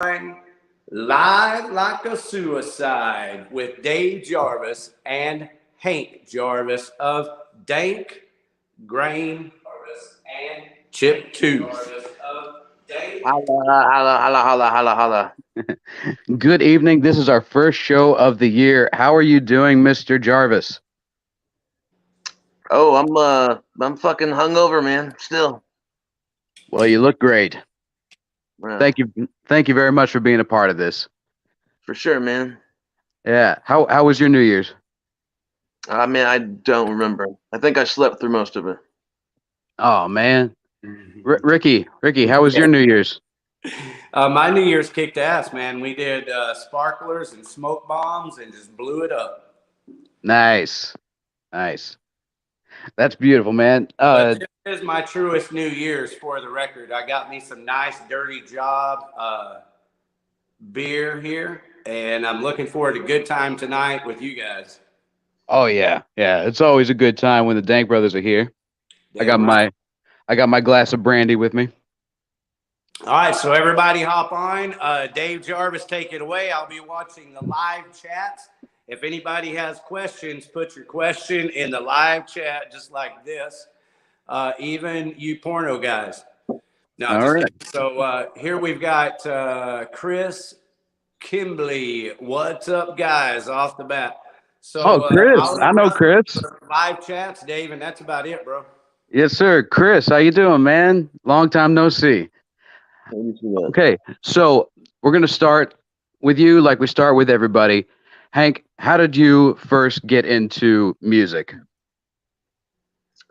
Live like a suicide with Dave Jarvis and Hank Jarvis of Dank, Grain, Jarvis and Chip Tooth. Holla, holla, holla, holla, holla, holla. Good evening. This is our first show of the year. How are you doing, Mr. Jarvis? Oh, I'm fucking hungover, man. Still. Well, you look great. Yeah. Thank you very much for being a part of this. For sure, man. Yeah. How was your New Year's? I mean, I don't remember. I think I slept through most of it. Oh man, Ricky, how was your New Year's? My New Year's kicked ass, man. We did sparklers and smoke bombs and just blew it up. Nice. That's beautiful, man. But this is my truest New Year's, for the record. I got me some nice dirty job beer here, and I'm looking forward to a good time tonight with you guys. Oh yeah. It's always a good time when the Dank brothers are here. I got my glass of brandy with me. All right, so everybody hop on. Dave Jarvis, take it away. I'll be watching the live chats. If anybody has questions, put your question in the live chat, just like this. Even you porno guys. No, all right. So here we've got Chris Kimbley. What's up, guys? Off the bat. So, Chris, I know Chris. Live chats, Dave, and that's about it, bro. Yes, sir. Chris, how you doing, man? Long time no see. Okay, so we're gonna start with you, like we start with everybody. Hank, how did you first get into music?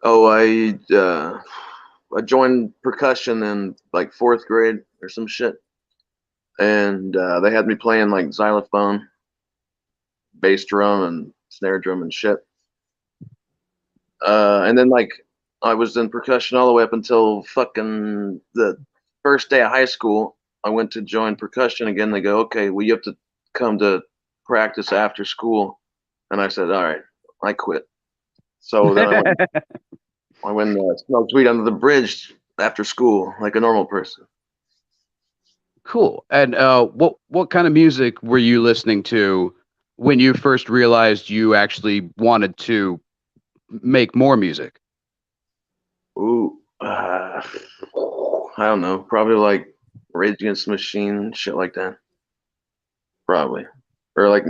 Oh, I joined percussion in like 4th grade or some shit, and they had me playing like xylophone, bass drum, and snare drum and shit. And then like I was in percussion all the way up until fucking the first day of high school. I went to join percussion again. They go, okay, well, you have to come to practice after school. And I said, all right, I quit. So then I went smoked weed under the bridge after school, like a normal person. Cool. And what kind of music were you listening to when you first realized you actually wanted to make more music? Ooh, I don't know. Probably like Rage Against the Machine, shit like that. Probably. Or like,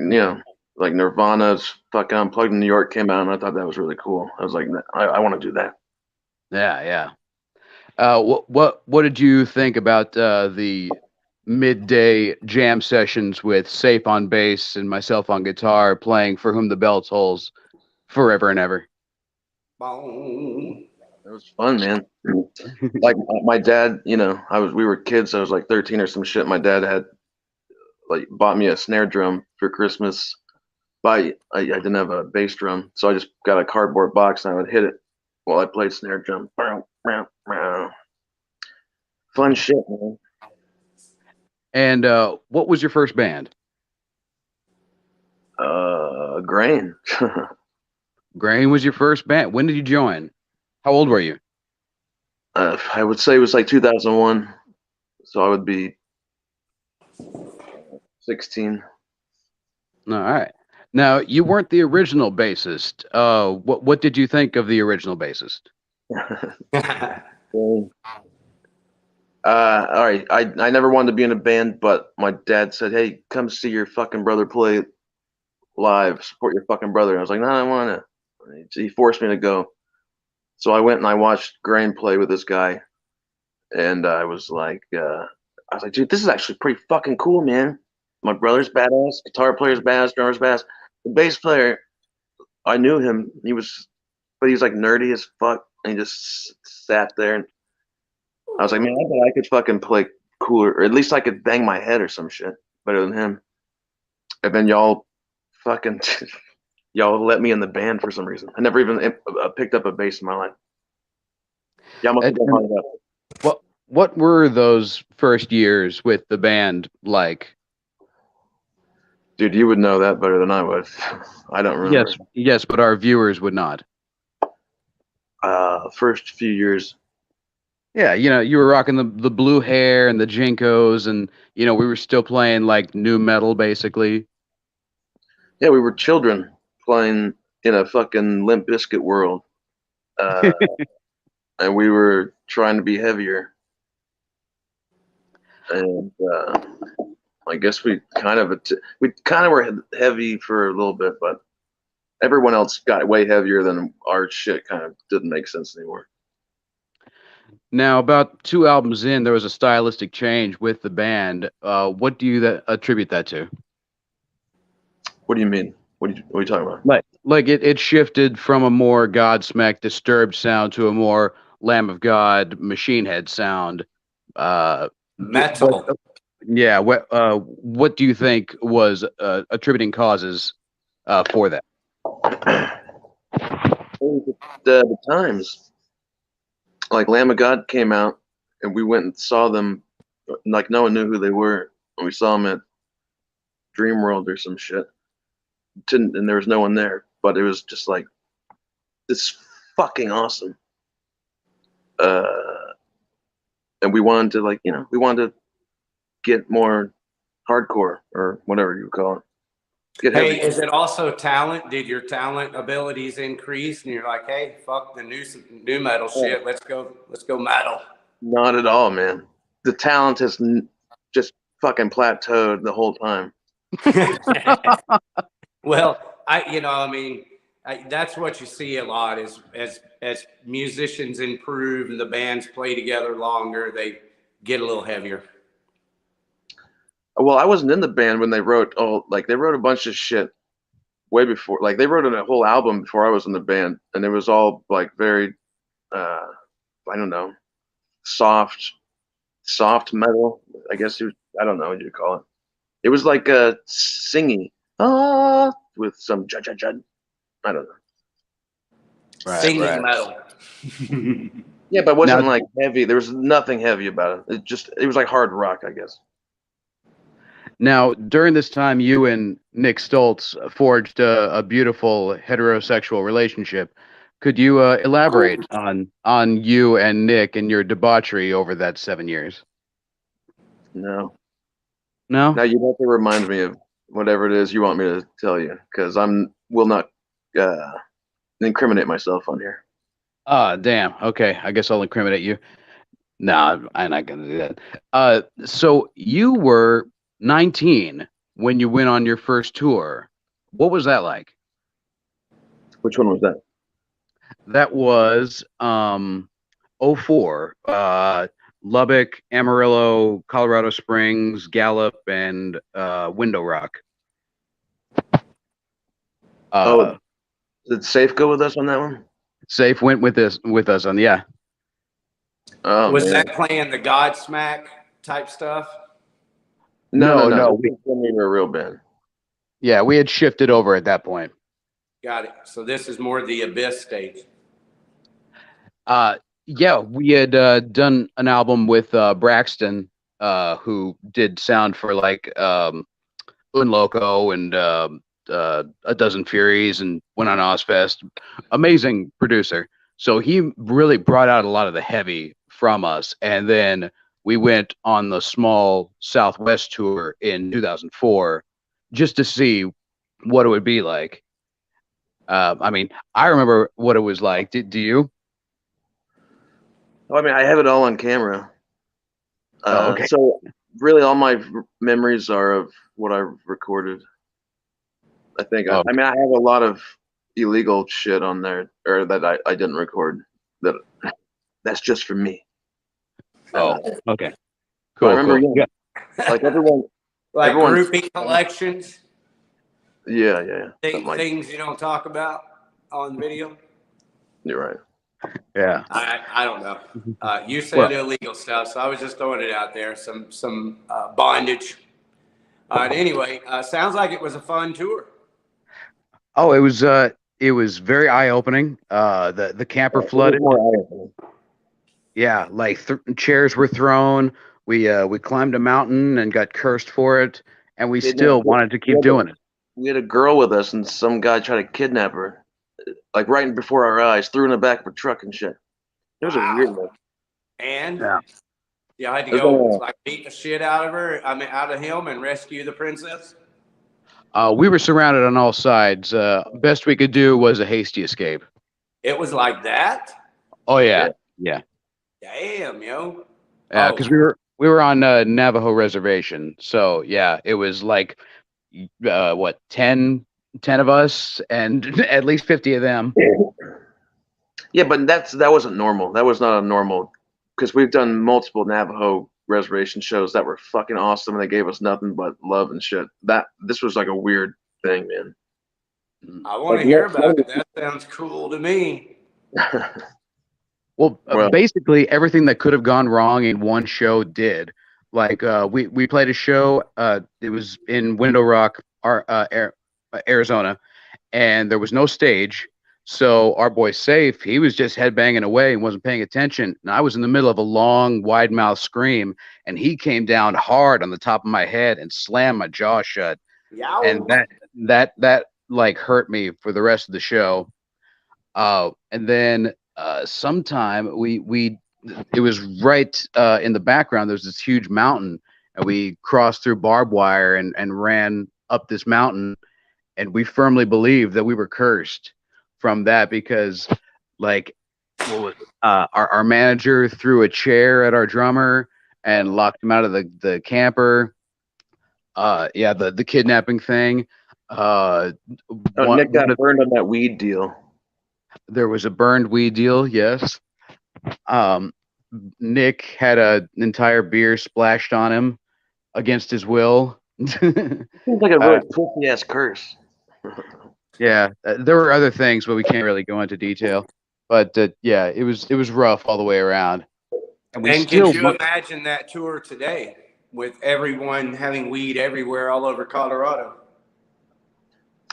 like Nirvana's fucking Unplugged in New York came out, and I thought that was really cool. I was like, I want to do that. Yeah. What did you think about the midday jam sessions with Safe on bass and myself on guitar, playing For Whom the Bell Tolls forever and ever? It was fun, man. Like my dad, we were kids. I was like 13 or some shit. My dad had like bought me a snare drum for Christmas. But I didn't have a bass drum, so I just got a cardboard box and I would hit it while I played snare drum. Fun shit, man. And what was your first band? Grain. Grain was your first band. When did you join? How old were you? I would say it was like 2001, so I would be 16. All right. Now, you weren't the original bassist. What did you think of the original bassist? All right. I never wanted to be in a band, but my dad said, "Hey, come see your fucking brother play live. Support your fucking brother." And I was like, "No, I want to." He forced me to go. So I went and I watched Grain play with this guy, and I was like, dude, this is actually pretty fucking cool, man. My brother's badass, guitar player's badass, drummer's badass. The bass player, I knew him. But he was like nerdy as fuck, and he just sat there. And I was like, man, I bet I could fucking play cooler, or at least I could bang my head or some shit better than him. And then y'all fucking y'all let me in the band for some reason. I never even picked up a bass in my life. Y'all must have been hung up. What were those first years with the band like? Dude, you would know that better than I would. I don't remember. Yes, but our viewers would not. First few years, Yeah, you were rocking the blue hair and the Jinkos, and we were still playing like new metal, basically. Yeah, we were children playing in a fucking Limp Bizkit world, and we were trying to be heavier. And I guess we kind of were heavy for a little bit, but everyone else got way heavier than our shit. Kind of didn't make sense anymore. Now, about 2 albums in, there was a stylistic change with the band. What do you attribute that to? What do you mean? What are you talking about? Like it shifted from a more Godsmack Disturbed sound to a more Lamb of God Machine Head sound. Metal. Yeah. What do you think was attributing causes for that? The times, like Lamb of God came out, and we went and saw them. Like no one knew who they were, and we saw them at Dream World or some shit. And there was no one there, but it was just like, it's fucking awesome. And we wanted to we wanted to get more hardcore or whatever you call it. Hey, is it also talent? Did your talent abilities increase, and you're like, hey, fuck the new metal shit, let's go metal? Not at all, man. The talent has just fucking plateaued the whole time. Well, that's what you see a lot is as musicians improve and the bands play together longer, they get a little heavier. Well, I wasn't in the band when they wrote they wrote a bunch of shit way before. Like they wrote a whole album before I was in the band, and it was all like very I don't know, soft metal. I guess I don't know what you call it. It was like singing with some jud. I don't know. Singing metal. Yeah, but it wasn't like heavy. There was nothing heavy about it. It was like hard rock, I guess. Now, during this time, you and Nick Stoltz forged a beautiful heterosexual relationship. Could you elaborate on you and Nick and your debauchery over that 7 years? No. No? Now you have to remind me of whatever it is you want me to tell you, because will not incriminate myself on here. Damn. Okay, I guess I'll incriminate you. No, I'm not gonna do that. So you were 19 when you went on your first tour. What was that like? Which one was that? That was 04. Lubbock, Amarillo, Colorado Springs, Gallup, and Window Rock. Did Safe go with us on that one? Safe went with us on, yeah. Oh, was that playing the Godsmack type stuff? No. We were a real band. Yeah, we had shifted over at that point. Got it. So this is more the Abyss stage. Yeah, we had done an album with Braxton, who did sound for like Unloco and A Dozen Furies, and went on Ozfest. Amazing producer. So he really brought out a lot of the heavy from us. And then we went on the small Southwest tour in 2004 just to see what it would be like. I remember what it was like. Do you? I mean, I have it all on camera. Okay. So really all my memories are of what I recorded. I think. I mean, I have a lot of illegal shit on there, or that I didn't record. That's just for me. Okay. Cool. I remember, cool. Yeah. Like everyone, like groupie collections. Yeah. Things you don't talk about on video. You're right. Yeah. I don't know. You said illegal stuff, so I was just throwing it out there. Some bondage. Anyway, sounds like it was a fun tour. Oh, it was very eye-opening. The camper flooded. Yeah, like chairs were thrown. We climbed a mountain and got cursed for it, and we still wanted to keep doing it. We had a girl with us, and some guy tried to kidnap her, like right before our eyes, threw in the back of a truck and shit. It was a weird one. And Yeah. you had to They're go gonna- like beat the shit out of her. I mean, out of him, and rescue the princess. We were surrounded on all sides. Best we could do was a hasty escape. It was like that. Oh yeah, yeah. Damn, yo. Because we were on Navajo reservation, so yeah, it was like what 10 of us and at least 50 of them. Yeah, but that wasn't normal. That was not a normal, because we've done multiple Navajo reservation shows that were fucking awesome, and they gave us nothing but love and shit. This was like a weird thing, man. I want to hear about it. That sounds cool to me. Well, Well- basically everything that could have gone wrong in one show did. Like we played a show. It was in Window Rock, Arizona, and there was no stage. So our boy Safe, he was just headbanging away and wasn't paying attention. And I was in the middle of a long, wide mouth scream, and he came down hard on the top of my head and slammed my jaw shut. Yeah. And that like hurt me for the rest of the show. And then sometime it was right in the background. There's this huge mountain, and we crossed through barbed wire and ran up this mountain, and we firmly believed that we were cursed from that because, like, our manager threw a chair at our drummer and locked him out of the camper. Yeah, the kidnapping thing. Nick got burned on that weed deal. There was a burned weed deal, yes. Nick had an entire beer splashed on him against his will. Seems like a really pussy ass curse. Yeah, there were other things, but we can't really go into detail. But yeah, it was rough all the way around. And can you imagine that tour today with everyone having weed everywhere all over Colorado?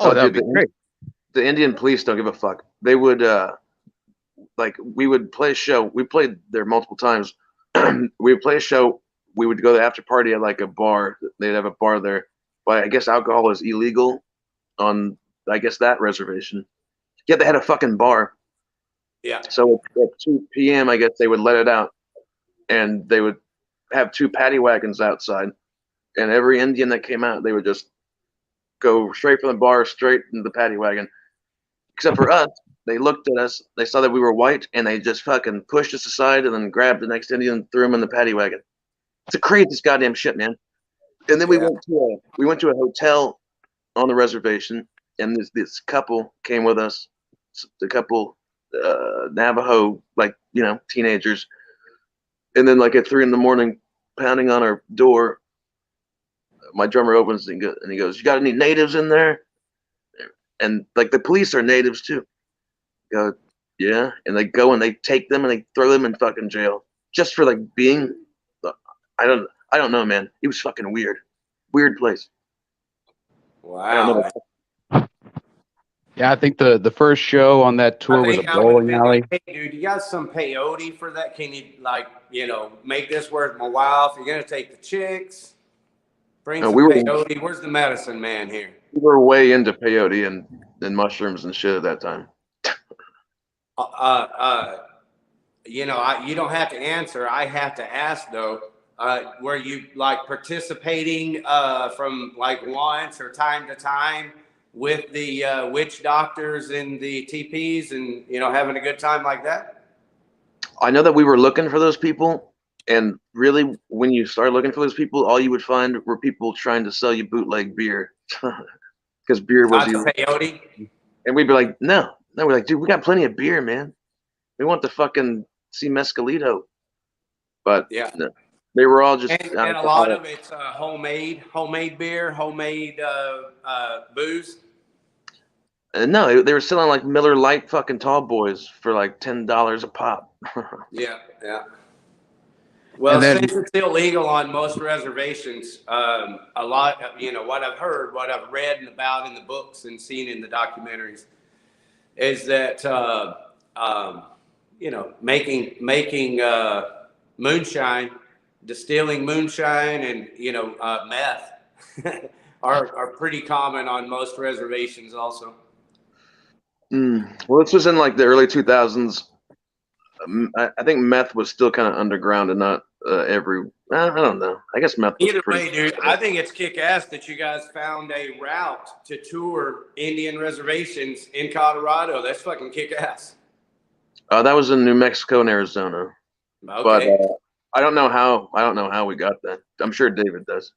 Oh, that would be great. The Indian police don't give a fuck. They would like, we would play a show. We played there multiple times. We would play a show. We would go to the after party at like a bar. They'd have a bar there, but I guess alcohol is illegal on, I guess, that reservation. Yeah, they had a fucking bar. Yeah. So at 2 p.m., I guess they would let it out, and they would have 2 paddy wagons outside, and every Indian that came out, they would just go straight from the bar straight into the paddy wagon. Except for us, they looked at us, they saw that we were white, and they just fucking pushed us aside and then grabbed the next Indian and threw him in the paddy wagon. It's the craziest goddamn shit, man. And then we went to a hotel on the reservation, and this couple came with us. The couple, Navajo, like, teenagers. And then like at 3 a.m, pounding on our door, my drummer opens and he goes, "You got any natives in there?" And like the police are natives too. Go, yeah, and they go and they take them and they throw them in fucking jail just for like being. I don't know, man. It was fucking weird. Weird place. Wow. Yeah, I think the first show on that tour was a bowling alley. Hey, dude, you got some peyote for that? Can you, like, make this worth my while? If you're going to take the chicks, bring some peyote. Where's the medicine man here? We were way into peyote and mushrooms and shit at that time. You don't have to answer. I have to ask, though. Were you, like, participating from, like, once or time to time with the witch doctors and the TPs and, having a good time like that? I know that we were looking for those people, and really, when you start looking for those people, all you would find were people trying to sell you bootleg beer, because beer was peyote. And we'd be like, no, we're like, dude, we got plenty of beer, man. We want to fucking see Mescalito, but yeah, no, they were all just and a lot of it's homemade beer, homemade booze. No, they were selling like Miller Lite fucking tall boys for like $10 a pop. Yeah. Well, since it's illegal on most reservations, a lot, what I've heard, what I've read about in the books and seen in the documentaries, is that making moonshine, distilling moonshine, and meth are pretty common on most reservations, also. Well, this was in like the early 2000s. I think meth was still kind of underground and not every. I don't know. I guess meth was Either pretty. way, dude, I think it's kick ass that you guys found a route to tour Indian reservations in Colorado. That's fucking kick ass. That was in New Mexico and Arizona, but Okay. I don't know how. I don't know how we got that. I'm sure David does.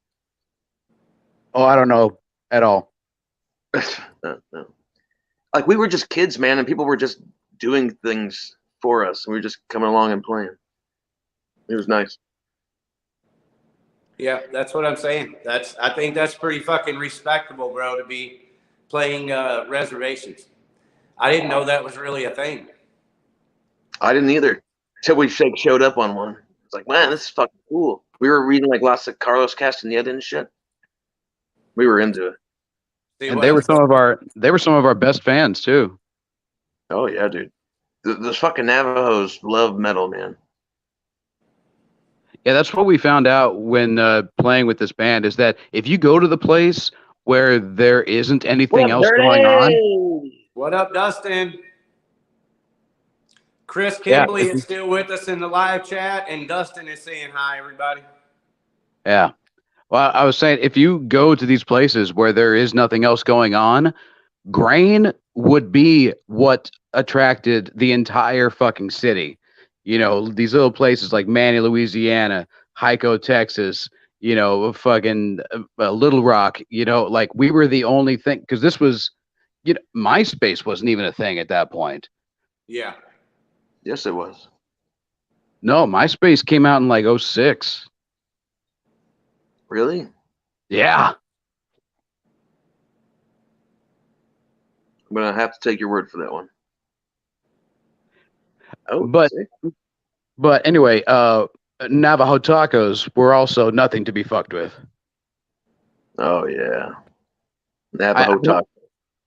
Oh, I don't know at all. No. Like we were just kids, man, and people were just doing things for us, and we were just coming along and playing. It was nice. Yeah, that's what I'm saying. I think that's pretty fucking respectable, bro, to be playing reservations. I didn't know that was really a thing. I didn't either until we showed up on one. It's like, man, this is fucking cool. We were reading like lots of Carlos Castaneda and shit. We were into it. See, And they were some of our best fans too. Oh yeah, dude. Those fucking Navajos love metal, man. Yeah, that's what we found out when playing with this band is that if you go to the place where there isn't anything else going on. What up, Dustin? Chris Yeah. Kimbley is still with us in the live chat, and Dustin is saying hi, everybody. Yeah. Well, I was saying if you go to these places where there is nothing else going on, grain would be what attracted the entire fucking city. You know, these little places like Manny, Louisiana, Hyco, Texas, you know, fucking Little Rock, you know, like we were the only thing because this was, you know, MySpace wasn't even a thing at that point. Yeah. Yes, it was. No, MySpace came out in like 06. Really? Yeah. I'm gonna have to take your word for that one. Oh, But anyway, Navajo tacos were also nothing to be fucked with. Oh yeah, Navajo taco.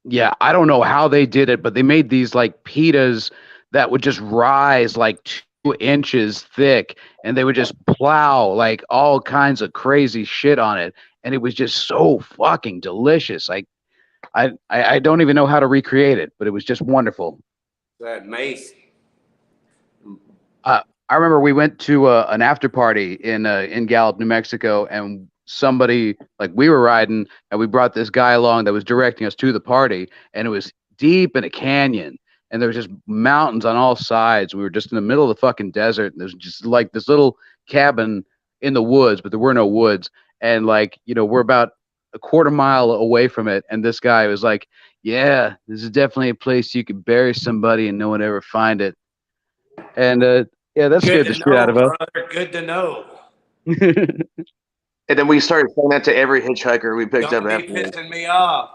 Yeah, I don't know how they did it, but they made these like pitas that would just rise like 2 inches thick, and they would just plow like all kinds of crazy shit on it, and it was just so fucking delicious. Like, I don't even know how to recreate it, but it was just wonderful. That mace. I remember we went to an after party in Gallup, New Mexico, and somebody like we were riding, and we brought this guy along that was directing us to the party, and it was deep in a canyon, and there was just mountains on all sides. We were just in the middle of the fucking desert, and there's just like this little cabin in the woods, but there were no woods, and like you know we're about a quarter mile away from it, and this guy was like, "Yeah, this is definitely a place you could bury somebody and no one ever find it," and yeah, that scared the shit out of us. Brother. Good to know. And then we started saying that to every hitchhiker we picked Don't up be after. pissing me off.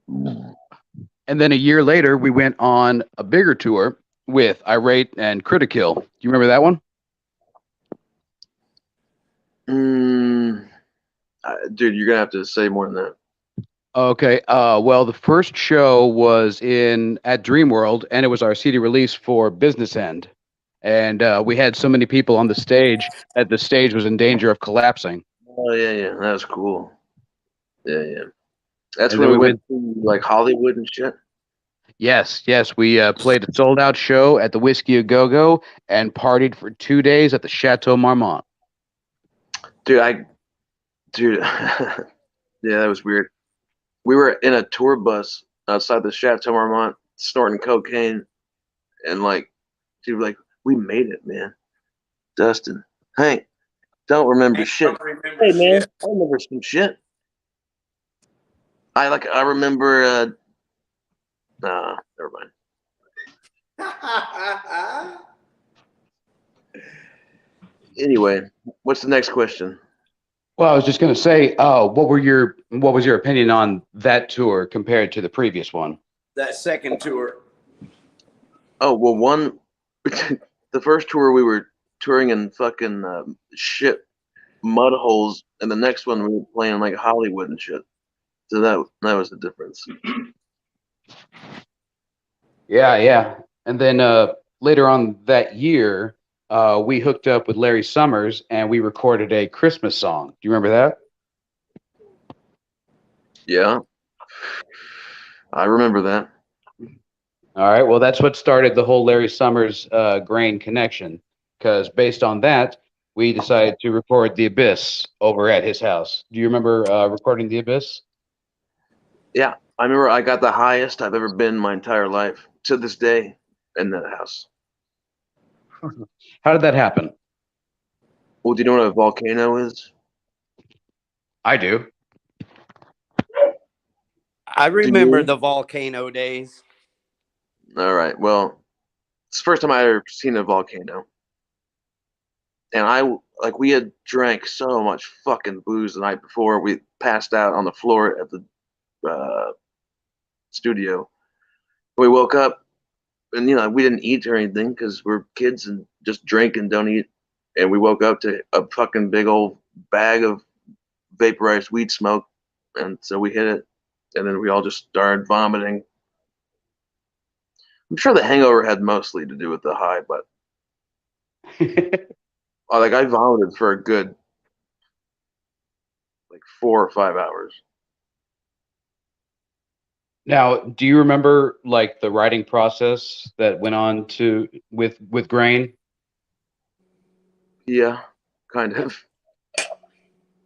And then a year later, we went on a bigger tour with Irate and Critikill. Do you remember that one? Dude, you're gonna have to say more than that. Okay. Well, the first show was at Dreamworld, and it was our CD release for Business End. And we had so many people on the stage that the stage was in danger of collapsing. Oh yeah, that was cool. Yeah. That's And when then we went to like Hollywood and shit. Yes. We played a sold-out show at the Whiskey A Go-Go and partied for 2 days at the Chateau Marmont. Dude, yeah, that was weird. We were in a tour bus outside the Chateau Marmont snorting cocaine, and like, dude, like, we made it, man. Dustin, Hank, don't remember shit. Hey, man, I remember some shit. I remember. Nah, never mind. Anyway, what's the next question? Well, I was just going to say, what was your opinion on that tour compared to the previous one? That second tour. Oh well, the first tour we were touring in fucking shit mud holes, and the next one we were playing like Hollywood and shit. So that was the difference. Yeah. And then later on that year, we hooked up with Larry Summers and we recorded a Christmas song. Do you remember that? Yeah, I remember that. All right. Well, that's what started the whole Larry Summers grain connection. Because based on that, we decided to record The Abyss over at his house. Do you remember recording The Abyss? Yeah, I remember I got the highest I've ever been in my entire life to this day in that house. How did that happen? Well, do you know what a volcano is? I do. I remember the volcano days. All right. Well, it's the first time I ever seen a volcano, and we had drank so much fucking booze the night before. We passed out on the floor at the studio. We woke up, and we didn't eat or anything because we're kids and just drink and don't eat. And we woke up to a fucking big old bag of vaporized weed smoke, and so we hit it, and then we all just started vomiting. I'm sure the hangover had mostly to do with the high, but I vomited for a good 4 or 5 hours. Now, do you remember the writing process that went on with grain? Yeah, kind of.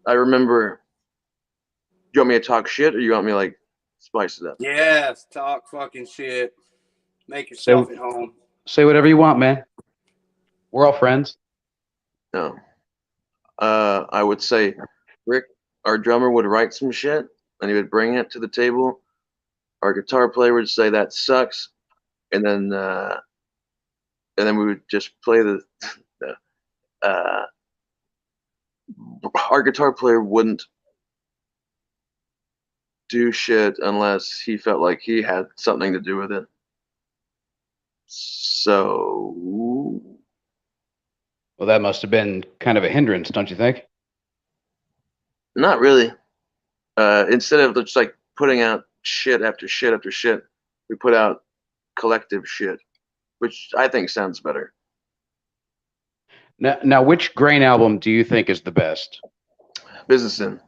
I remember. You want me to talk shit, or you want me to spice it up? Yes, talk fucking shit. Make yourself at home. Say whatever you want, man. We're all friends. No. I would say Rick, our drummer, would write some shit, and he would bring it to the table. Our guitar player would say that sucks, and then we would just play the. Our guitar player wouldn't do shit unless he felt like he had something to do with it. So, well, that must have been kind of a hindrance, don't you think? Not really. Instead of just putting out shit after shit after shit, we put out collective shit, which I think sounds better. Now, which Grain album do you think is the best? Business In.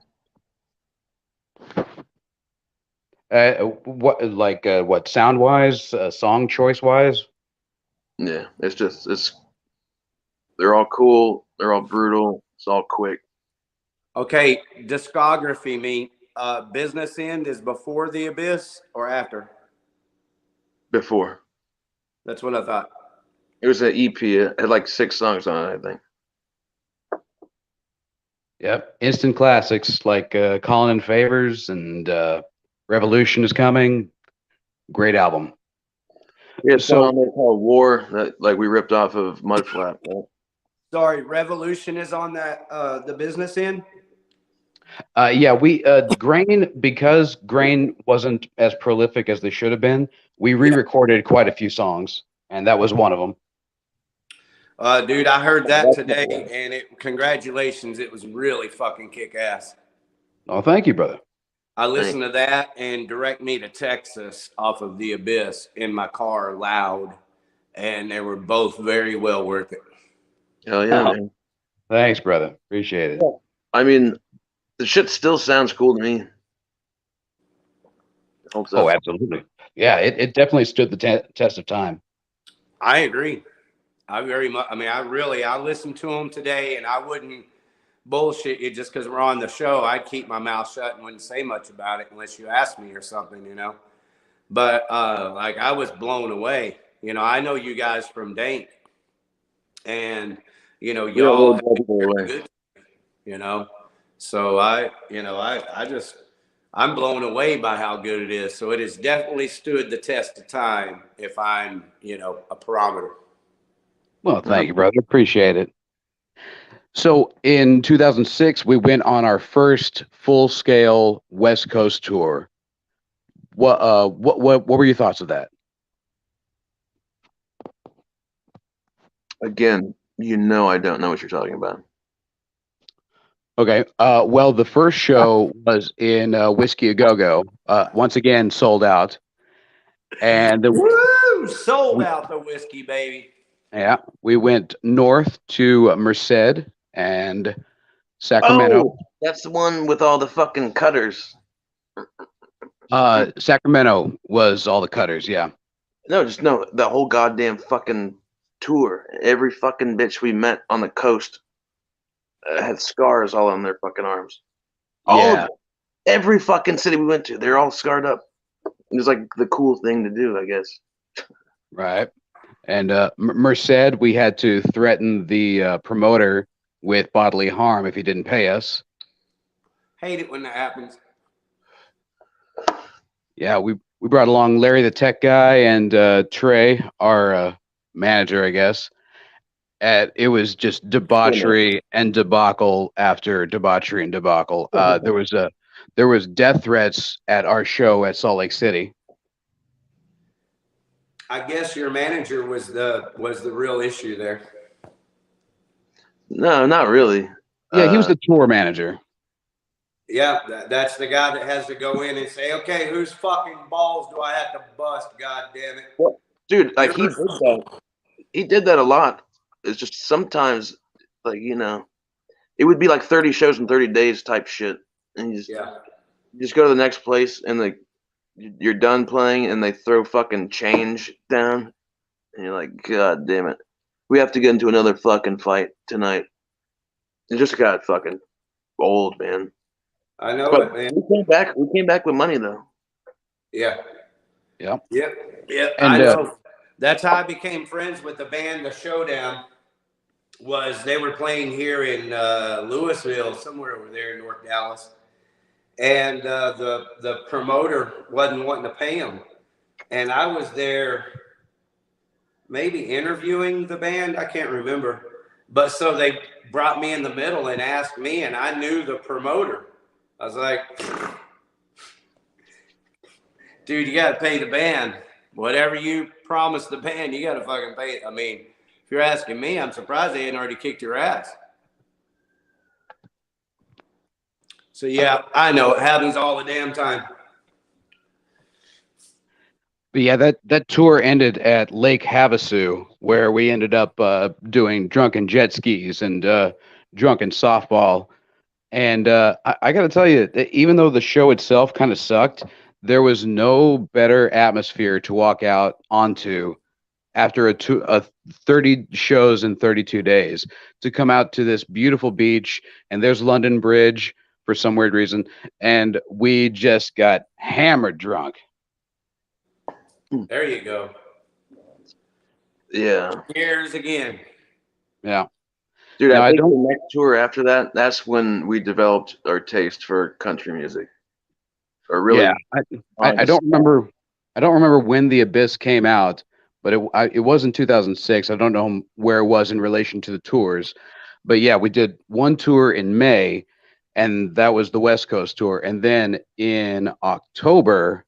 What sound wise, song choice wise? Yeah, they're all cool, they're all brutal, it's all quick. Okay, discography me. Business End is before The Abyss or after? Before. That's what I thought. It was an EP. It had 6 songs on it, I think. Yep, instant classics like Calling in Favors and Revolution is Coming. Great album. Yeah, so called War that we ripped off of Mudflap. Right? Sorry, Revolution is on that the Business End. Yeah, we Grain, because Grain wasn't as prolific as they should have been. We re-recorded quite a few songs, and that was one of them. Dude, I heard that today, and congratulations, it was really fucking kick ass. Oh, thank you, brother. I listened to that and Direct Me to Texas off of The Abyss in my car loud, and they were both very well worth it. Hell yeah, man. Thanks, brother. Appreciate it. I mean, the shit still sounds cool to me. Oh, absolutely. Yeah, it definitely stood the test of time. I agree. I very much. I mean, I listened to them today, and I wouldn't bullshit you just because we're on the show. I'd keep my mouth shut and wouldn't say much about it unless you asked me or something, But I was blown away. I know you guys from Dank, and y'all good, So I'm blown away by how good it is. So it has definitely stood the test of time. If I'm a parameter. Well, thank you, brother. Appreciate it. So in 2006, we went on our first full-scale West Coast tour. What were your thoughts of that? Again, I don't know what you're talking about. Okay. Well, the first show was in Whiskey A Go Go. Once again, sold out. And sold out the whiskey, baby. Yeah, we went north to Merced and Sacramento. Oh, that's the one with all the fucking cutters. Sacramento was all the cutters, yeah. No, just no. The whole goddamn fucking tour. Every fucking bitch we met on the coast had scars all on their fucking arms. All of Yeah, them. Every fucking city we went to, they're all scarred up. It was like the cool thing to do, I guess. right. And Merced, we had to threaten the promoter with bodily harm if he didn't pay us. Hate it when that happens. Yeah, we brought along Larry the tech guy and Trey, our manager, I guess. It was just debauchery and debacle after debauchery and debacle. There was death threats at our show at Salt Lake City. I guess your manager was the real issue there. No, not really. Yeah, he was the tour manager. Yeah, that's the guy that has to go in and say, okay, whose fucking balls do I have to bust? God damn it. Well, dude, like he did that. He did that a lot. It's just sometimes, like, you know, it would be like 30 shows in 30 days type shit. And you just go to the next place and like you're done playing and they throw fucking change down. And you're like, God damn it. We have to get into another fucking fight tonight. It just got fucking old, man. I know But it, man. we came back with money though. Yeah. Yep. Yep. And, I know. That's how I became friends with the band, The Showdown. Was they were playing here in Louisville, somewhere over there in North Dallas, and the promoter wasn't wanting to pay them, and I was there, maybe interviewing the band, I can't remember, but so they brought me in the middle and asked me, and I knew the promoter. I was like, dude, you got to pay the band. Whatever you promised the band, you got to fucking pay it. I mean, if you're asking me, I'm surprised they hadn't already kicked your ass. So, yeah, I know. It happens all the damn time. But yeah, that tour ended at Lake Havasu, where we ended up doing drunken jet skis and drunken softball. And I got to tell you, that even though the show itself kind of sucked, there was no better atmosphere to walk out onto after a 30 shows in 32 days to come out to this beautiful beach, and there's London Bridge for some weird reason, and we just got hammered drunk. There you go. Yeah. Cheers again. Yeah. Dude, Now, I think the next tour after that, that's when we developed our taste for country music. Or really, yeah, I don't remember. I don't remember when The Abyss came out, but it was in 2006. I don't know where it was in relation to the tours, but yeah, we did one tour in May, and that was the West Coast tour. And then in October,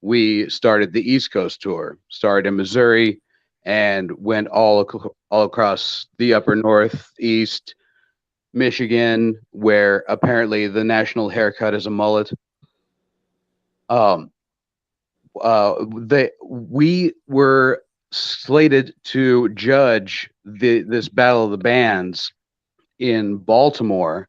we started the East Coast tour. Started in Missouri and went all across the upper northeast, Michigan, where apparently the national haircut is a mullet. We were slated to judge this Battle of the Bands in Baltimore,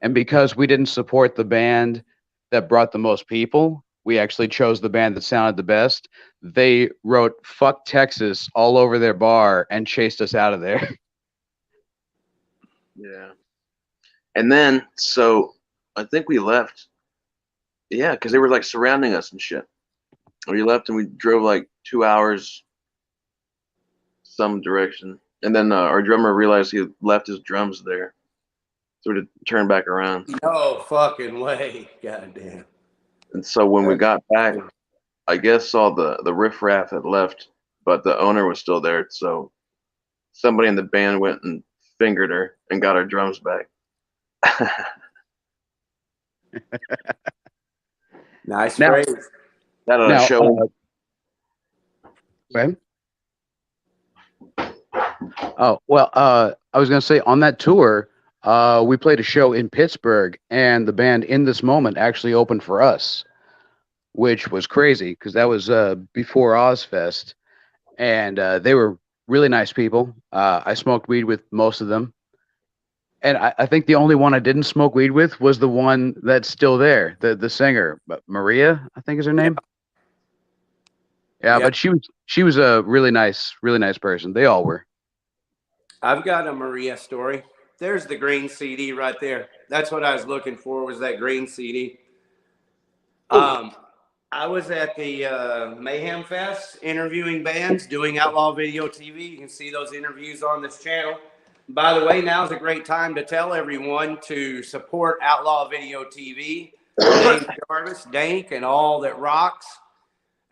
and because we didn't support the band that brought the most people, we actually chose the band that sounded the best. They wrote "fuck Texas" all over their bar and chased us out of there. Yeah. And then, so I think we left. Yeah, because they were like surrounding us and shit. We left and we drove like 2 hours some direction. And then our drummer realized he left his drums there. So we had to turn back around. No fucking way. Goddamn. And so when we got back, I guess all the riffraff had left, but the owner was still there. So somebody in the band went and fingered her and got our drums back. Nice Now- phrase. That on a show. Okay. Oh, well, I was going to say on that tour, we played a show in Pittsburgh, and the band In This Moment actually opened for us, which was crazy because that was before Ozfest, and they were really nice people. I smoked weed with most of them, and I think the only one I didn't smoke weed with was the one that's still there, the singer, Maria, I think is her name. Yeah, Yeah. but she was a really nice person. They all were. I've got a Maria story. There's the green CD right there. That's what I was looking for, was that green CD. I was at the Mayhem Fest interviewing bands, doing Outlaw Video TV. You can see those interviews on this channel. By the way, now's a great time to tell everyone to support Outlaw Video TV, Dave Jarvis, Dank, and all that rocks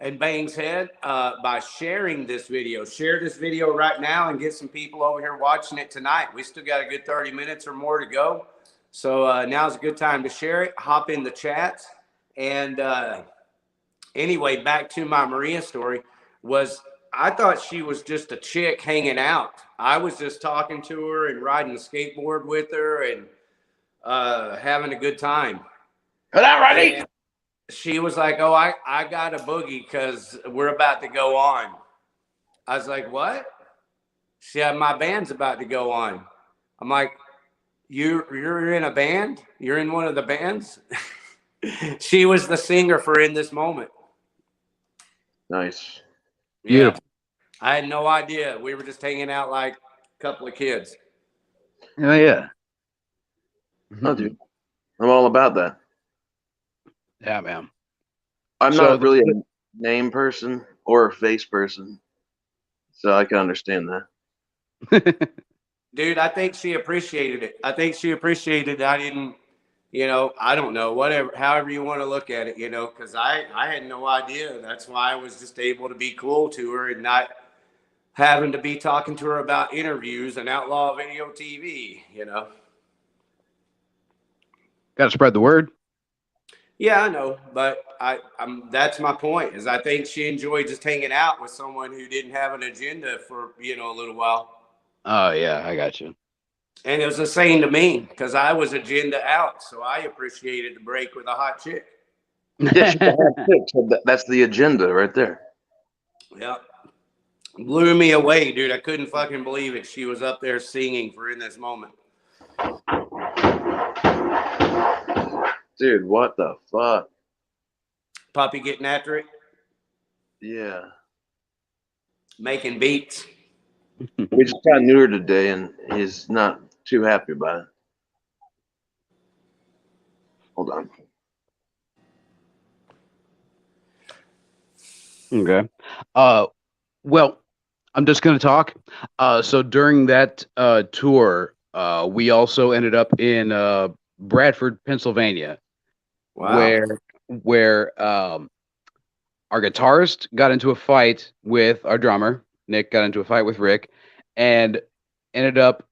and bangs head by sharing this video. Share this video right now and get some people over here watching it tonight. We still got a good 30 minutes or more to go. So now's a good time to share it. Hop in the chats. And anyway, back to my Maria story. I thought she was just a chick hanging out. I was just talking to her and riding the skateboard with her and having a good time. Is that right? And she was like, "Oh, I got a boogie because we're about to go on." I was like, "What?" She said, "My band's about to go on." I'm like, "You're in a band? You're in one of the bands?" She was the singer for In This Moment. Nice. Yeah. Beautiful. I had no idea. We were just hanging out like a couple of kids. Oh yeah. Oh, dude. I'm all about that. Yeah, man. I'm So not really a name person or a face person, so I can understand that. Dude, I think she appreciated it. I think she appreciated I didn't, I don't know, whatever, however you want to look at it, because I had no idea. That's why I was just able to be cool to her and not having to be talking to her about interviews and Outlaw Video TV, Got to spread the word. Yeah, I know, but that's my point, is I think she enjoyed just hanging out with someone who didn't have an agenda for, a little while. Oh yeah, I got you. And it was the same to me, because I was agenda out, so I appreciated the break with a hot chick. Yeah, that's the agenda right there. Yeah. Blew me away, dude. I couldn't fucking believe it. She was up there singing for In This Moment. Dude, what the fuck? Puppy getting after it, Yeah. making beats. We just kind of knew her today, and he's not too happy about it. Hold on. Okay. Well, I'm just gonna talk. So during that tour, we also ended up in Bradford, Pennsylvania, Wow. where our guitarist got into a fight with our drummer. Nick got into a fight with Rick, and ended up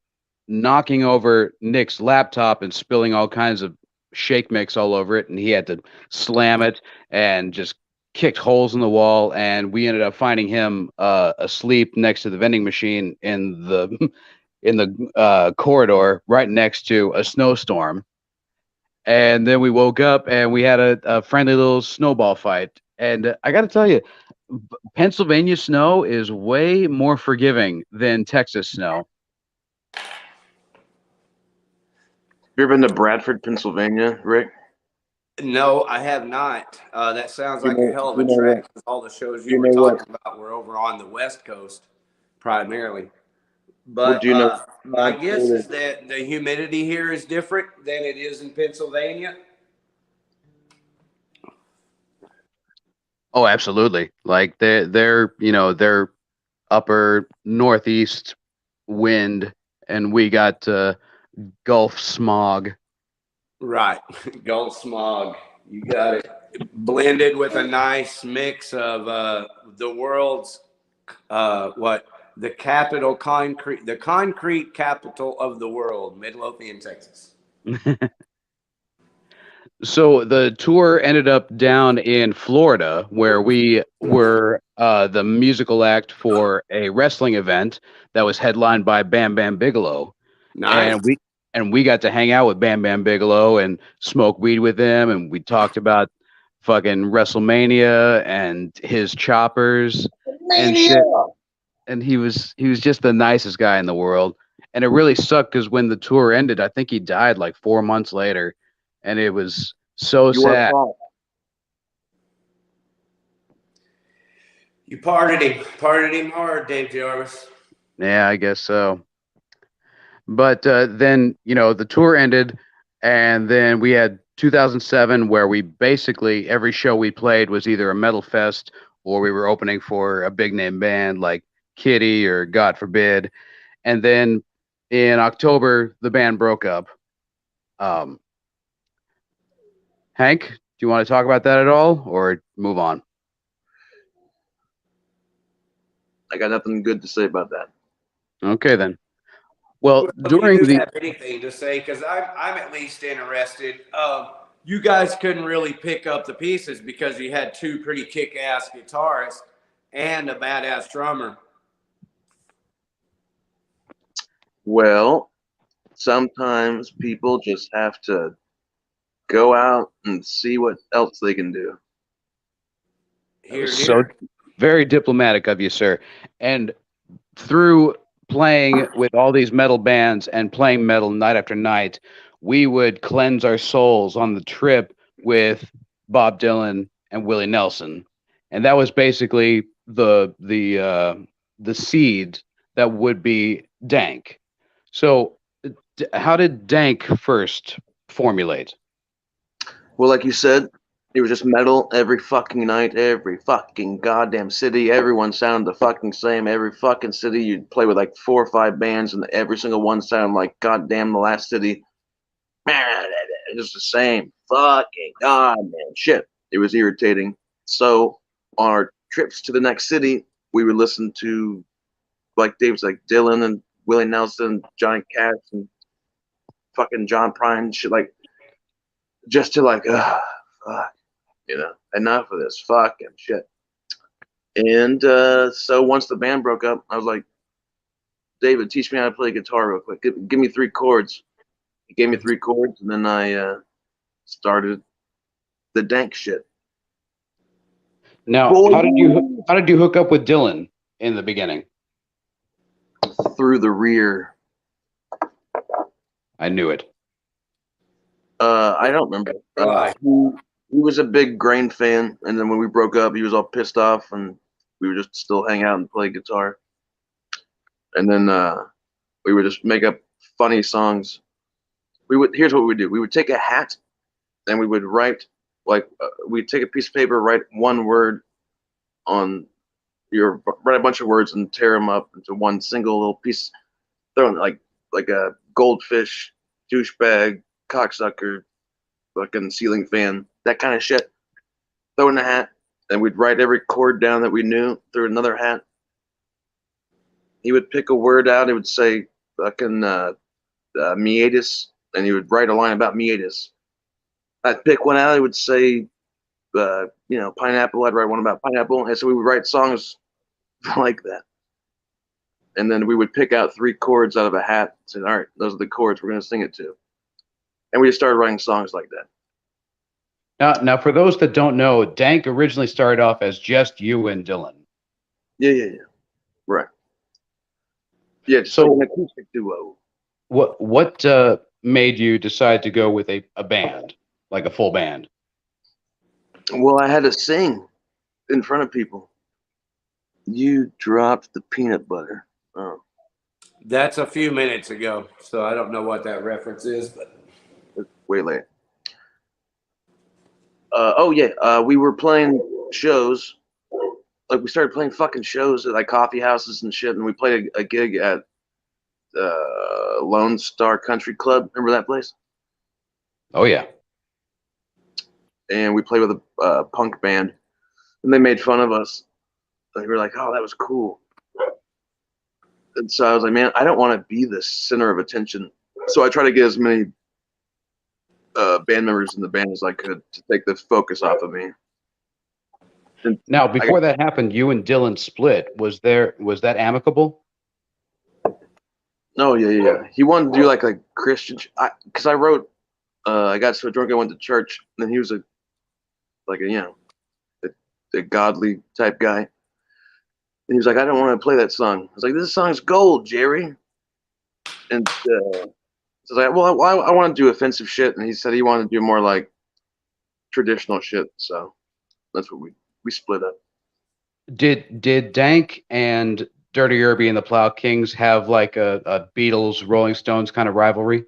knocking over Nick's laptop and spilling all kinds of shake mix all over it, and he had to slam it and just kicked holes in the wall, and we ended up finding him asleep next to the vending machine in the corridor right next to a snowstorm. And then we woke up and we had a friendly little snowball fight. And I got to tell you, Pennsylvania snow is way more forgiving than Texas snow. You ever been to Bradford, Pennsylvania, Rick? No, I have not. That sounds like a hell of a You know trek, what? 'cause all the shows You you were know what? talking about were over on the West Coast, primarily. Well, But do you know? my guess is that the humidity here is different than it is in Pennsylvania. Oh, absolutely. Like they're upper northeast wind, and we got Gulf smog. Right. Gold smog. You got it. Blended with a nice mix of the world's the concrete capital of the world, Midlothian, Texas. So the tour ended up down in Florida, where we were the musical act for a wrestling event that was headlined by Bam Bam Bigelow. Nice. And we got to hang out with Bam Bam Bigelow and smoke weed with him, and we talked about fucking WrestleMania and his choppers and shit. And he was just the nicest guy in the world. And it really sucked because when the tour ended, I think he died like 4 months later, and it was so sad. You partied him hard, Dave Jarvis. Yeah, I guess so. But then, you know, the tour ended, and then we had 2007, where we basically every show we played was either a metal fest or we were opening for a big name band like Kitty or God forbid. And then in October, the band broke up. Um, Hank, do you want to talk about that at all, or move on? I got nothing good to say about that. Okay, then. Well, during you do the have anything to say, because I'm at least interested. You guys couldn't really pick up the pieces because you had two pretty kick-ass guitarists and a badass drummer. Well, sometimes people just have to go out and see what else they can do. Here, so very diplomatic of you, sir. And through playing with all these metal bands and playing metal night after night, we would cleanse our souls on the trip with Bob Dylan and Willie Nelson, and that was basically the seed that would be Dank. So, how did Dank first formulate? Well, like you said, it was just metal every fucking night, every fucking goddamn city. Everyone sounded the fucking same. Every fucking city, you'd play with like 4 or 5 bands, and every single one sounded like goddamn the last city. Man, it was the same fucking goddamn shit. It was irritating. So on our trips to the next city, we would listen to, like Dave's, like Dylan and Willie Nelson, Johnny Cash, and fucking John Prine, shit, like, just to like, fuck, you know, enough of this fucking shit. And so once the band broke up, I was like, David, teach me how to play guitar real quick. Give me 3 chords. He gave me 3 chords, and then I started the Dank shit. Now, how did you hook up with Dylan in the beginning? Through the rear. I knew it. I don't remember. He was a big Grain fan, and then when we broke up, he was all pissed off, and we would just still hang out and play guitar. And then we would just make up funny songs. Here's what we would do. We would take a hat, and we would write, like, we'd take a piece of paper, write one word on write a bunch of words and tear them up into one single little piece, throw in like a goldfish, douchebag, cocksucker, fucking ceiling fan, that kind of shit. Throw in the hat, and we'd write every chord down that we knew through another hat. He would pick a word out. It would say fucking meatus, and he would write a line about meatus. I'd pick one out. It would say, you know, pineapple. I'd write one about pineapple, and so we would write songs like that. And then we would pick out 3 chords out of a hat and say, all right, those are the chords we're going to sing it to. And we just started writing songs like that. Now, for those that don't know, Dank originally started off as just you and Dylan. Yeah. Right. Yeah, just so like an acoustic duo. What made you decide to go with a band, like a full band? Well, I had to sing in front of people. You dropped the peanut butter. Oh. That's a few minutes ago, so I don't know what that reference is, but It's way late. Oh yeah, we were playing shows. Like, we started playing fucking shows at like coffee houses and shit, and we played a gig at Lone Star Country Club. Remember that place? Oh yeah. And we played with a punk band, and they made fun of us. They were like, "Oh, that was cool." And so I was like, "Man, I don't want to be the center of attention." So I tried to get as many band members in the band as I could to take the focus off of me. And now, before that happened, you and Dylan split. Was that amicable? Oh yeah. He wanted to do like Christian, because I wrote, I got so drunk I went to church, and then he was a godly type guy, and he was like, I don't want to play that song. I was like, this song's gold, Jerry. And so I was like, well, I want to do offensive shit, and he said he wanted to do more like traditional shit. So that's what we split up. Did Dank and Dirty Irby and the Plow Kings have like a Beatles Rolling Stones kind of rivalry?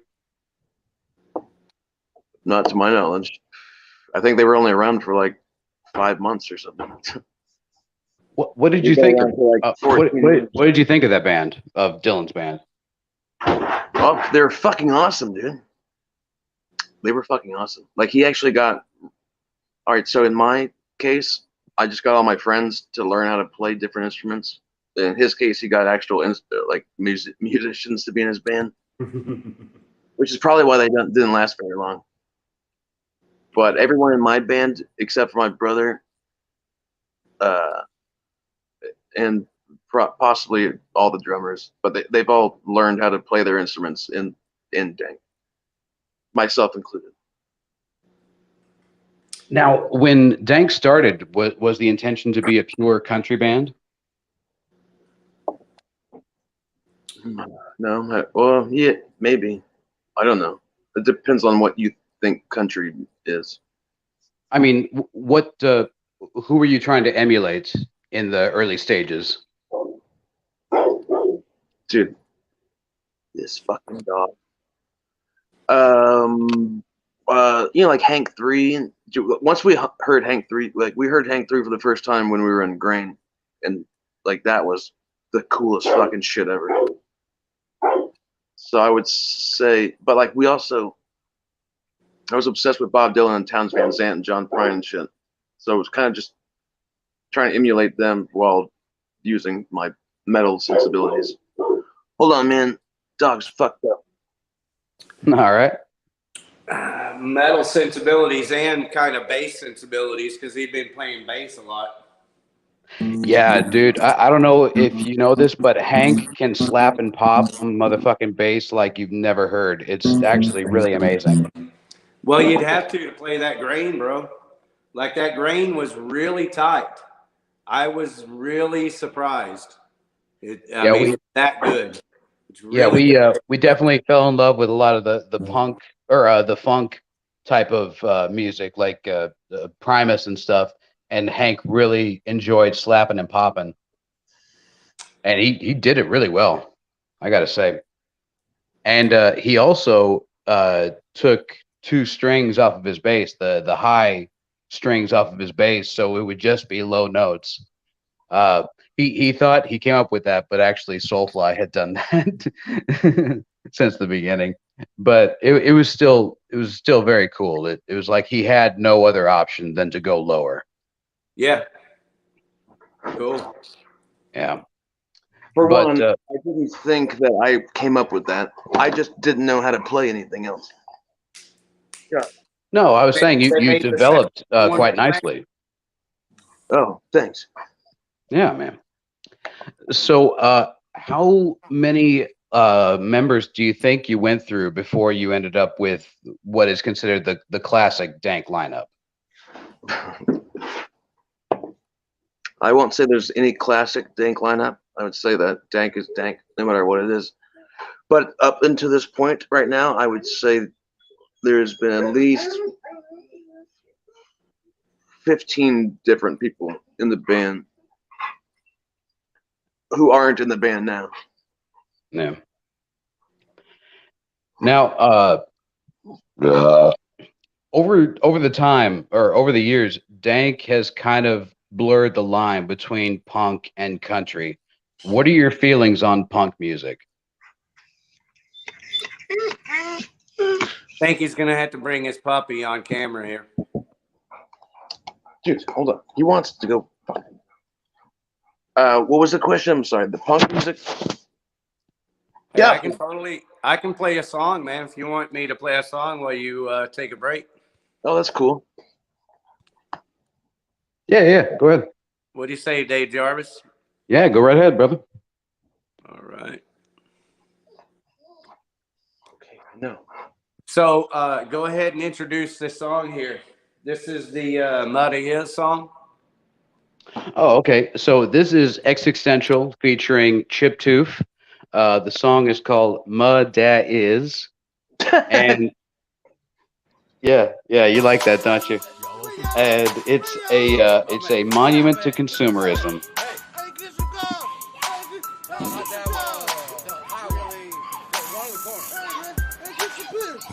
Not to my knowledge. I think they were only around for like 5 months or something. What did you think of Like what did you think of that band, of Dylan's band? Oh, they were fucking awesome, dude. They were fucking awesome. Like he actually got. All right, so in my case, I just got all my friends to learn how to play different instruments. In his case, he got actual like musicians to be in his band, which is probably why they didn't last very long. But everyone in my band, except for my brother, and possibly all the drummers, but they've all learned how to play their instruments in Dank, myself included. Now, when Dank started, was the intention to be a pure country band? No, well, yeah, maybe. I don't know. It depends on what you think country is. I mean, who were you trying to emulate in the early stages? Dude, this fucking dog. Like Hank 3. And once we heard Hank 3, like we heard Hank 3 for the first time when we were in Grain, and like that was the coolest fucking shit ever. So I would say, but like I was obsessed with Bob Dylan and Townes Van Zandt and John Prine and shit. So it was kind of just trying to emulate them while using my metal sensibilities. Hold on, man. Dog's fucked up. All right. Metal sensibilities and kind of bass sensibilities because he'd been playing bass a lot. Yeah, dude. I don't know if you know this, but Hank can slap and pop motherfucking bass like you've never heard. It's actually really amazing. Well, you'd have to play that Grain, bro. Like that Grain was really tight. I was really surprised. That good. Really we definitely fell in love with a lot of the punk or the funk type of music, like Primus and stuff. And Hank really enjoyed slapping and popping, and he did it really well, I gotta say. And he also took 2 strings off of his bass, the high strings off of his bass, so it would just be low notes. He thought he came up with that, but actually Soulfly had done that since the beginning. But it was still very cool. It was like he had no other option than to go lower. Yeah. Cool. Yeah. For one, I didn't think that I came up with that. I just didn't know how to play anything else. Yeah. No, I was saying you developed quite nicely. Oh, thanks. Yeah, man. So, how many members do you think you went through before you ended up with what is considered the classic Dank lineup? I won't say there's any classic Dank lineup. I would say that Dank is Dank, no matter what it is. But up until this point right now, I would say there's been at least 15 different people in the band who aren't in the band now. Yeah. Now, over the time or over the years, Dank has kind of blurred the line between punk and country. What are your feelings on punk music? I think he's gonna have to bring his puppy on camera here. Dude, hold on. He wants to go. What was the question? I'm sorry. The punk music. Hey, yeah, I can play a song, man. If you want me to play a song while you take a break. Oh, that's cool. Yeah, go ahead. What do you say, Dave Jarvis? Yeah, go right ahead, brother. All right. Okay, no. So go ahead and introduce this song here. This is the Muddy Is song. Oh, okay. So this is Existential featuring Chip Tooth. The song is called Mud Da Is. And yeah, you like that, don't you? and it's a monument to consumerism.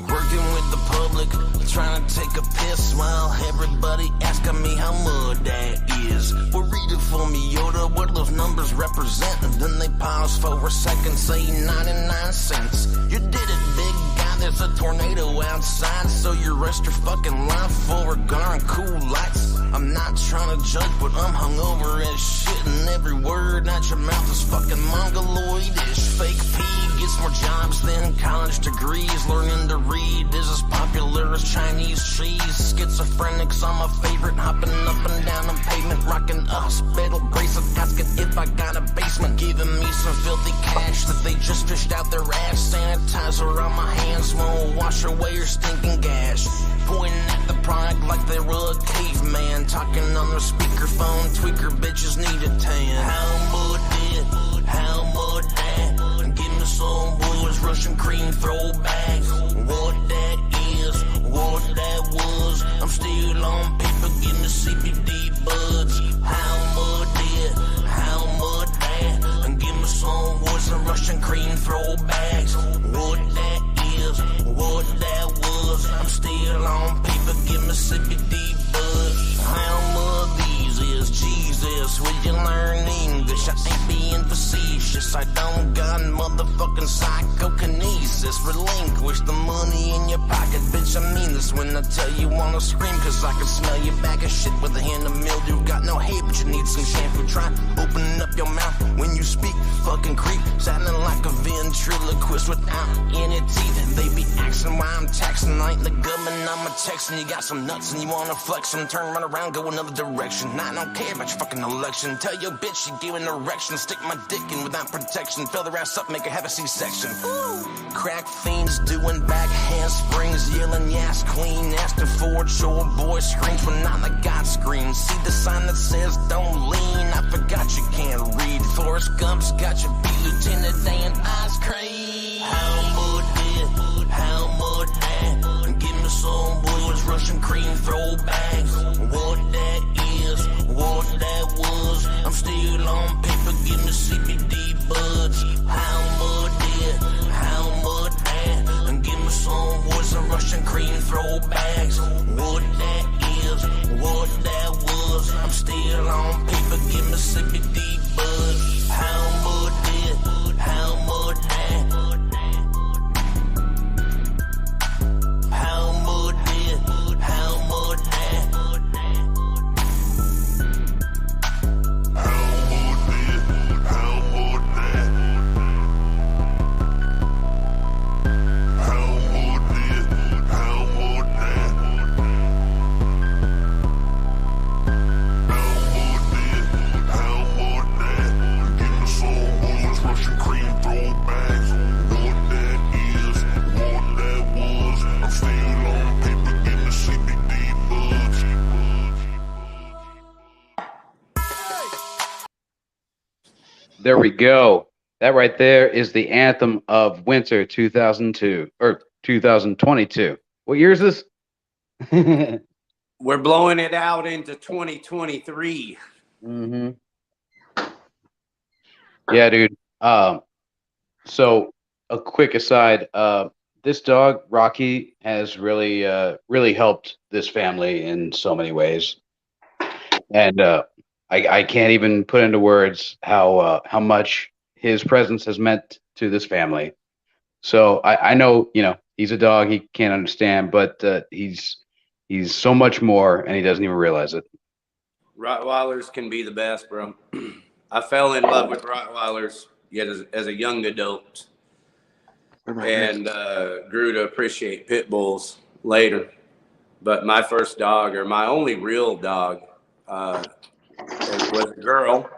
Working with the public, trying to take a piss while everybody asking me how much that is. Well, read it for me, Yoda, what those numbers represent. And then they pause for a second, say 99 cents. You did it, big guy, there's a tornado outside, so you rest your fucking life for a darn cool lights. I'm not trying to judge, but I'm hungover as shit, and every word out your mouth is fucking mongoloidish. Fake pee gets more jobs than college degrees. Learning to read is as popular as Chinese cheese. Schizophrenics are my favorite, hopping up and down the pavement, rocking a hospital bracelet, asking if I got a basement, giving me some filthy cash that they just fished out their ass. Sanitizer on my hands won't wash away your stinking gash. Pointing at the product like they were a caveman, talking on their speakerphone, tweaker bitches need a tan. How much it? How much that? Give me some boys, Russian cream throwbacks. What that is, what that was. I'm still on paper, give me CBD buds. How much it? How much that? Give me some boys, and Russian cream throwbacks. What that is, what that was. I'm still on paper, give me CBD buds. How much these is, Jesus, will you learn English? I ain't being facetious, I don't got motherfucking psychokinesis. Relinquish the money in your pocket, bitch, I mean this when I tell you wanna scream, cause I can smell your bag of shit with a hint of mildew. Got no hate, but you need some shampoo. Try opening up your mouth when you speak, fucking creep, sounding like a ventriloquist without any teeth. They be asking why I'm taxing, I ain't the government, I'm a Texan. You got some nuts and you wanna flex them, turn right around, go another direction. I don't care about your fucking election. Tell your bitch you give an erection, stick my dick in without protection, fill their ass up, make her have a C-section. Crack fiends doing back handsprings, yelling yes queen, asking for it, your boy screams when I'm the God screams. See the sign that says don't lean, I forgot you can't read. Forrest Gump's got you beat, Lieutenant Dan ice cream. How much it? How much that? Give me some boys, Russian cream throwbacks. What that is, what that was. I'm still on paper, give me CBD buds. How much it? How much that? Give me some boys, and Russian cream throwbacks. What that is, what that was. I'm still on paper, give me CBD buds. How much it? How much that? How much it? How much that? How much it? How much that? How much it? How much that? How much it? How much that? Give me some boys, Russian cream throwbacks. What that is, what that was. I'm still on paper, give me CBD buds. There we go. That right there is the anthem of winter 2002 or 2022. What year is this? We're blowing it out into 2023. Mm-hmm. Yeah, dude. So a quick aside, this dog, Rocky, has really helped this family in so many ways. And I can't even put into words how much his presence has meant to this family. So I know, he's a dog, he can't understand, but he's so much more, and he doesn't even realize it. Rottweilers can be the best, bro. I fell in love with Rottweilers yet as a young adult, and grew to appreciate pit bulls later. But my first dog, or my only real dog, was a girl.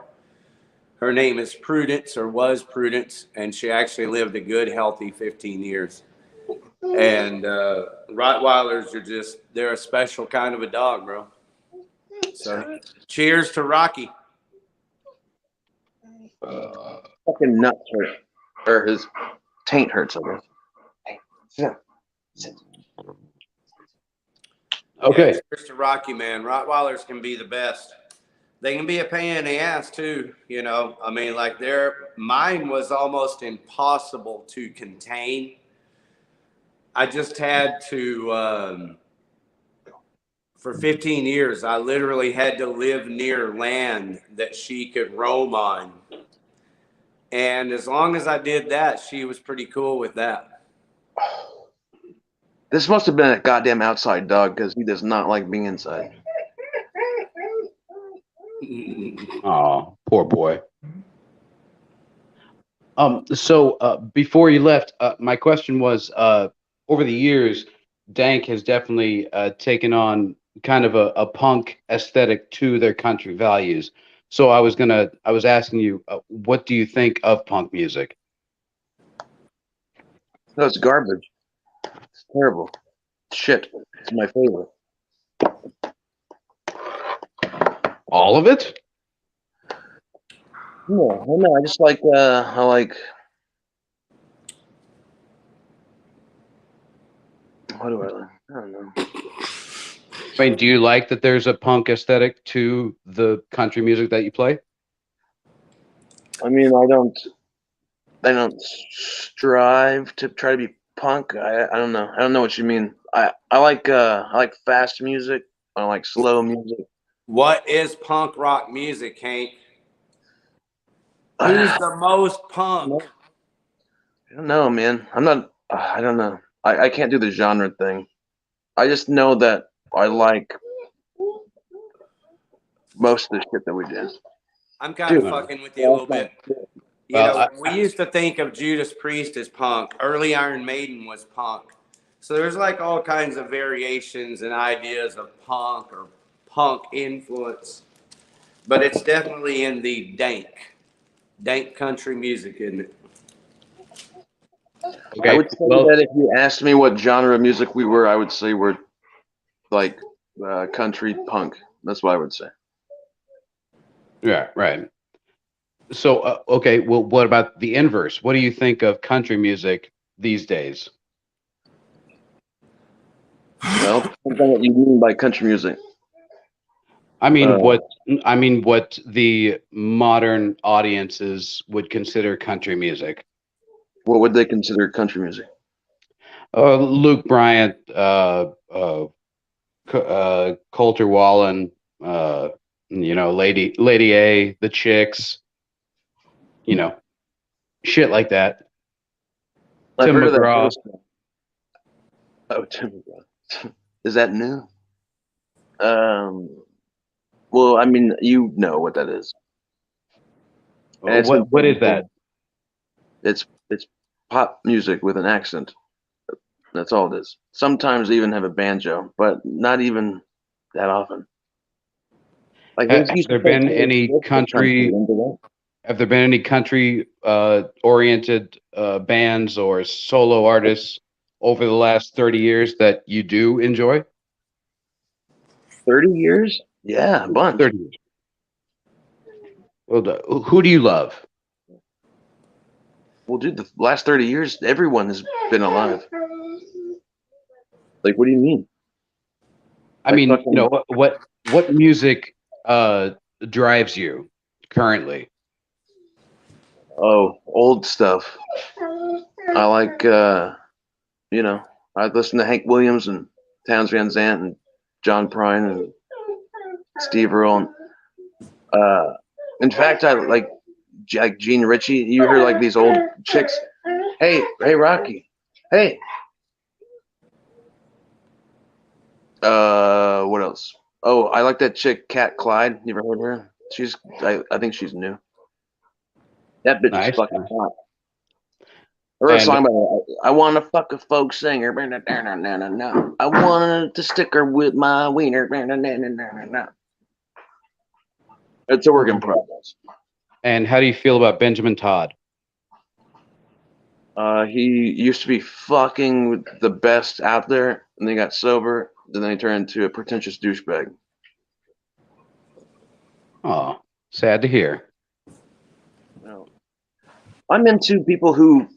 Her name is Prudence, or was Prudence, and she actually lived a good, healthy 15 years. And Rottweilers are they're a special kind of a dog, bro. So cheers to Rocky. Fucking nuts hurt. Or his taint hurts, I guess. Hey, sit down. Sit. Okay. Yeah, cheers to Rocky, man. Rottweilers can be the best. They can be a pain in the ass too, you know. I mean, like mine was almost impossible to contain. I just had to, for 15 years, I literally had to live near land that she could roam on. And as long as I did that, she was pretty cool with that. This must have been a goddamn outside dog because he does not like being inside. Oh, poor boy. So before you left, my question was, over the years, Dank has definitely taken on kind of a punk aesthetic to their country values. So I was asking you, what do you think of punk music? No, it's garbage. It's terrible. Shit. It's my favorite. All of it? No, I just like I like what do I like? I don't know. I mean, do you like that there's a punk aesthetic to the country music that you play? I mean, I don't strive to try to be punk. I don't know. I don't know what you mean. I like fast music. I like slow music. What is punk rock music, Hank? Who's the most punk? I don't know, man. I'm not. I don't know. I can't do the genre thing. I just know that I like most of the shit that we do. I'm kind of Dude. fucking with you a little bit. You Well, know, we used to think of Judas Priest as punk. Early Iron Maiden was punk. So there's like all kinds of variations and ideas of punk or punk influence. But it's definitely in the dank country music, isn't it? Okay. I would say that if you asked me what genre of music we were, I would say we're like country punk. That's what I would say. Yeah, right. So, okay, well, what about the inverse? What do you think of country music these days? Well, depends on what you mean by country music. I mean, what the modern audiences would consider country music. What would they consider country music? Luke Bryant, Coulter Wallen, you know, Lady A, the Chicks, you know, shit like that. I've Tim heard of that McGraw. first one. Oh, Tim McGraw. Is that new? Well, I mean, you know what that is. And it's What is that? It's pop music with an accent. That's all it is. Sometimes they even have a banjo, but not even that often. Like Have there been any country? Have there been any country oriented bands or solo artists over the last 30 years that you do enjoy? 30 years? Yeah, a bunch. 30 years. Well, who do you love? Well, dude, the last 30 years, everyone has been alive. Like, what do you mean? I mean, you know, what music drives you currently? Oh, old stuff. I like, you know, I listen to Hank Williams and Townes Van Zandt and John Prine and Steve Earle. In fact, I like Gene Ritchie. You hear like these old chicks. Hey, Rocky. Hey. What else? Oh, I like that chick, Kat Clyde. You ever heard of her? I think she's new. That bitch Nice. is fucking hot. Or a song about I want to fuck a folk singer. I wanted to stick her with my wiener. It's a work in progress. And how do you feel about Benjamin Todd? He used to be fucking with the best out there, and then he got sober. Then he turned into a pretentious douchebag. Oh, sad to hear. Well, I'm into people who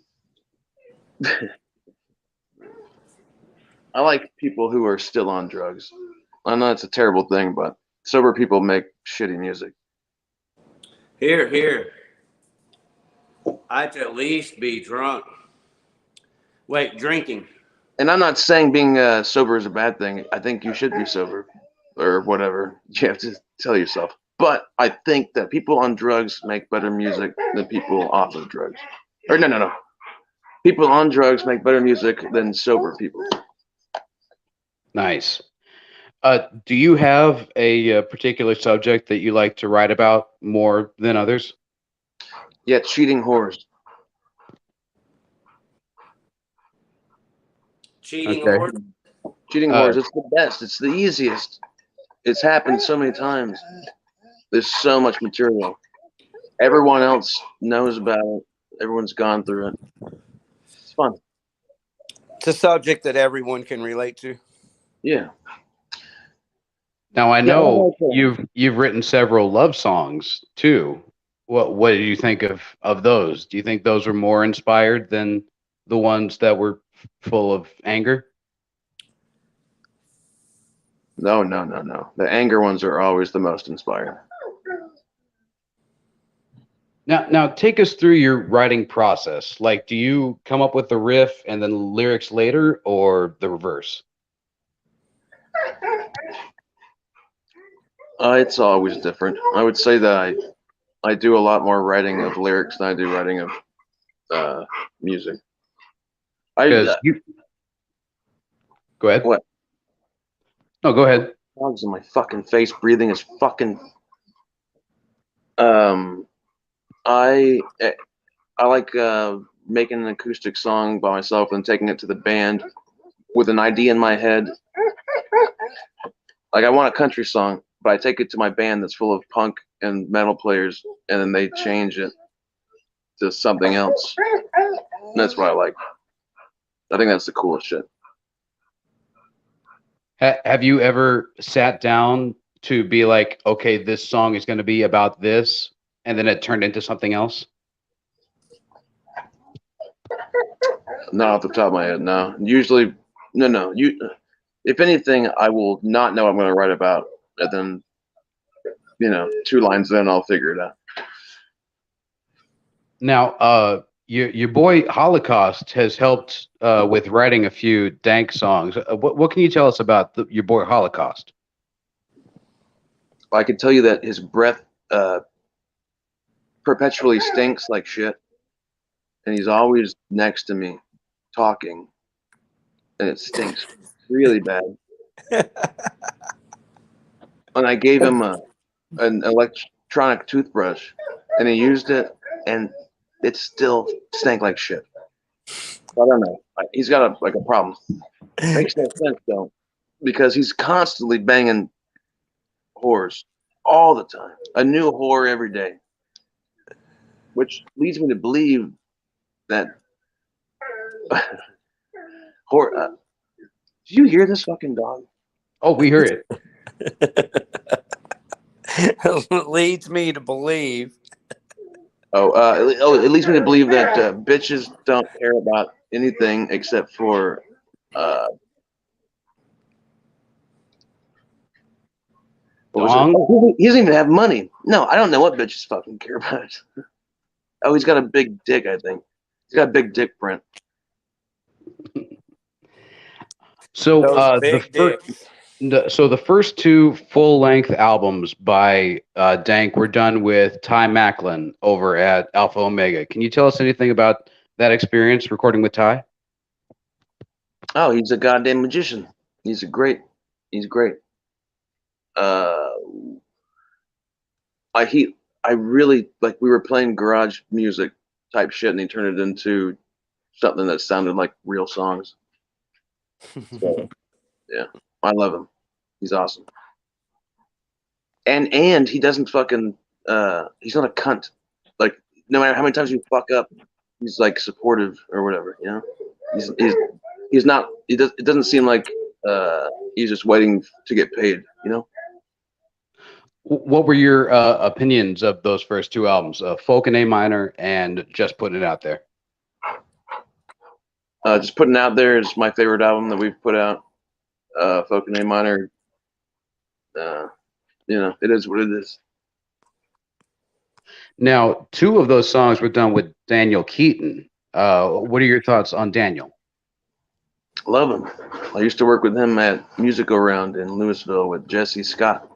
I like people who are still on drugs. I know it's a terrible thing, but sober people make shitty music. Here. I'd at least be drunk. Wait, drinking. And I'm not saying being sober is a bad thing. I think you should be sober or whatever. You have to tell yourself. But I think that people on drugs make better music than people off of drugs. Or no. People on drugs make better music than sober people. Nice. Do you have a particular subject that you like to write about more than others? Yeah, cheating whores. Cheating Okay. or Cheating whores. It's the best. It's the easiest. It's happened so many times. There's so much material. Everyone else knows about it. Everyone's gone through it. It's fun. it's a subject that everyone can relate to. Yeah. Now I know Yeah, you've written several love songs too. What did you think of those? Do you think those were more inspired than the ones that were full of anger? No. The anger ones are always the most inspiring. Now take us through your writing process. Like, do you come up with the riff and then lyrics later, or the reverse? It's always different. I would say that I do a lot more writing of lyrics than I do writing of music. Because go ahead. What? No, go ahead. Dogs in my fucking face, breathing is fucking. I like making an acoustic song by myself and taking it to the band with an idea in my head. Like I want a country song, but I take it to my band that's full of punk and metal players, and then they change it to something else. And that's what I like. I think that's the coolest shit. Have you ever sat down to be like, okay, this song is going to be about this, and then it turned into something else? Not off the top of my head, no. Usually, no. If anything, I will not know what I'm going to write about, and then, 2 lines in, I'll figure it out. Now, your boy Holocaust has helped with writing a few Dank songs. What can you tell us about your boy Holocaust? I can tell you that his breath perpetually stinks like shit, and he's always next to me talking, and it stinks really bad. And I gave him an electronic toothbrush, and he used it, and it still stank like shit. I don't know. He's got a problem. Makes no sense though, because he's constantly banging whores all the time. A new whore every day, which leads me to believe that whore. Did you hear this fucking dog? Oh, we heard it. Leads me to believe. It leads me to believe that bitches don't care about anything except for he doesn't even have money. No, I don't know what bitches fucking care about. Oh, he's got a big dick, I think. He's got a big dick print. So Those the first 2 full-length albums by Dank were done with Ty Macklin over at Alpha Omega. Can you tell us anything about that experience recording with Ty? Oh, he's a goddamn magician. He's great. I really like. We were playing garage music type shit, and he turned it into something that sounded like real songs. So, yeah, I love him. He's awesome. And he doesn't fucking. He's not a cunt. Like no matter how many times you fuck up, he's like supportive or whatever. He's not. It doesn't seem like he's just waiting to get paid. What were your opinions of those first 2 albums, Folk in A Minor and Just Putting It Out There? Just Putting Out There is my favorite album that we've put out. Folk in A Minor You know, it is what it is. Now, 2 of those songs were done with Daniel Keaton. What are your thoughts on Daniel? Love him. I used to work with him at Music Around in Louisville with Jesse Scott,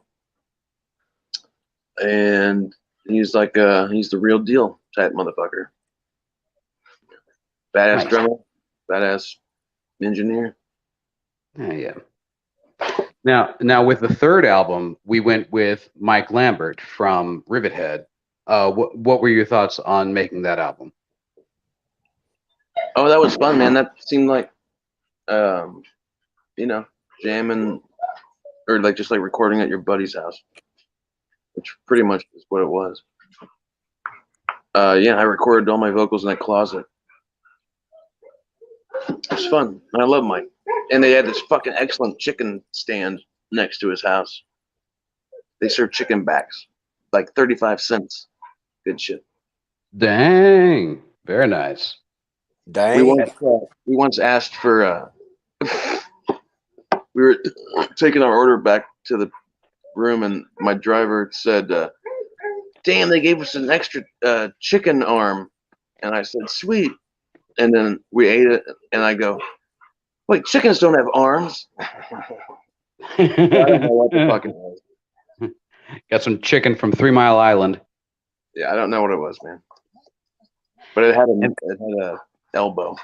and he's like he's the real deal type motherfucker. Badass Nice. drummer, badass engineer. Yeah. Now with the 3rd album, we went with Mike Lambert from Rivethead. What were your thoughts on making that album? Oh, that was fun, man. That seemed like, you know, jamming or like just like recording at your buddy's house, which pretty much is what it was. Yeah, I recorded all my vocals in that closet. It was fun. I love Mike. And they had this fucking excellent chicken stand next to his house. They serve chicken backs, like 35 cents. Good shit. Dang, very nice. Dang. We once asked for we were taking our order back to the room, and my driver said, damn, they gave us an extra chicken arm. And I said, sweet. And then we ate it, and I go, wait, chickens don't have arms. I don't know what the fuck it was. Got some chicken from 3 Mile Island. Yeah, I don't know what it was, man. But it had a elbow.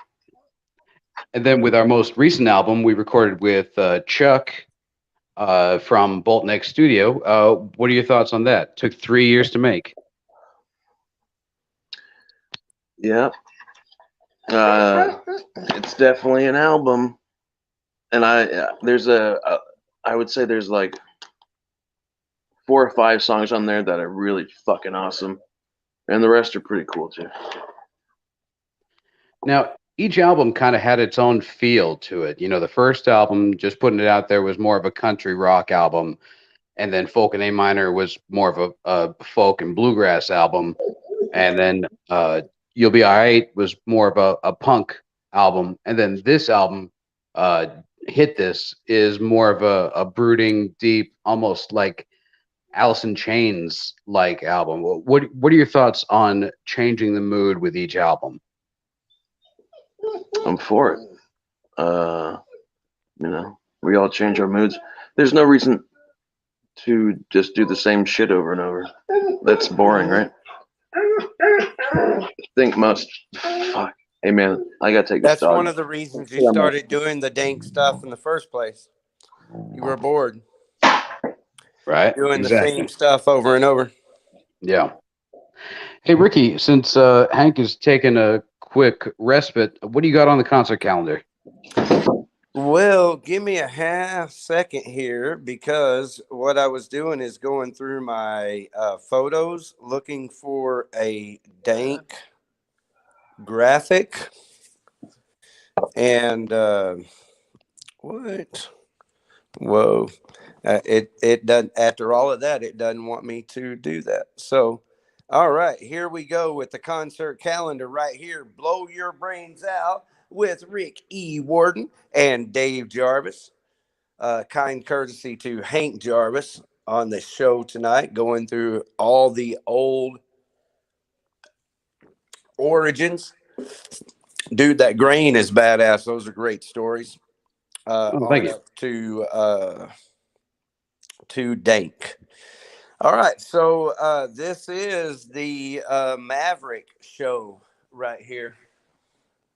And then with our most recent album, we recorded with Chuck from BoltNeck Studio. What are your thoughts on that? Took 3 years to make. Yeah. It's definitely an album. And I would say there's like 4 or 5 songs on there that are really fucking awesome. And the rest are pretty cool too. Now, each album kind of had its own feel to it. You know, the first album, just putting it out there, was more of a country rock album. And then Folk in A Minor was more of a folk and bluegrass album. And then You'll Be All Right was more of a punk album. And then this album, Hit This, is more of a brooding, deep, almost like Alice in Chains like album. What are your thoughts on changing the mood with each album? I'm for it. You know, we all change our moods. There's no reason to just do the same shit over and over. That's boring, right? Think most. Fuck. Hey, man, I gotta take this That's dog. one of the reasons you started doing the Dank stuff in the first place. You were bored. Right? Doing Exactly. the same stuff over and over. Yeah. Hey, Ricky, since Hank is taking a quick respite, what do you got on the concert calendar? Well, give me a half second here, because what I was doing is going through my photos looking for a Dank graphic. And what? Whoa. It doesn't, after all of that, it doesn't want me to do that. So, all right, here we go with the concert calendar right here. Blow your brains out with Rick E. Warden and Dave Jarvis. Kind courtesy to Hank Jarvis on the show tonight, going through all the old origins. Dude, that grain is badass. Those are great stories. Thank you. To Dank. All right, so this is the Maverick show right here.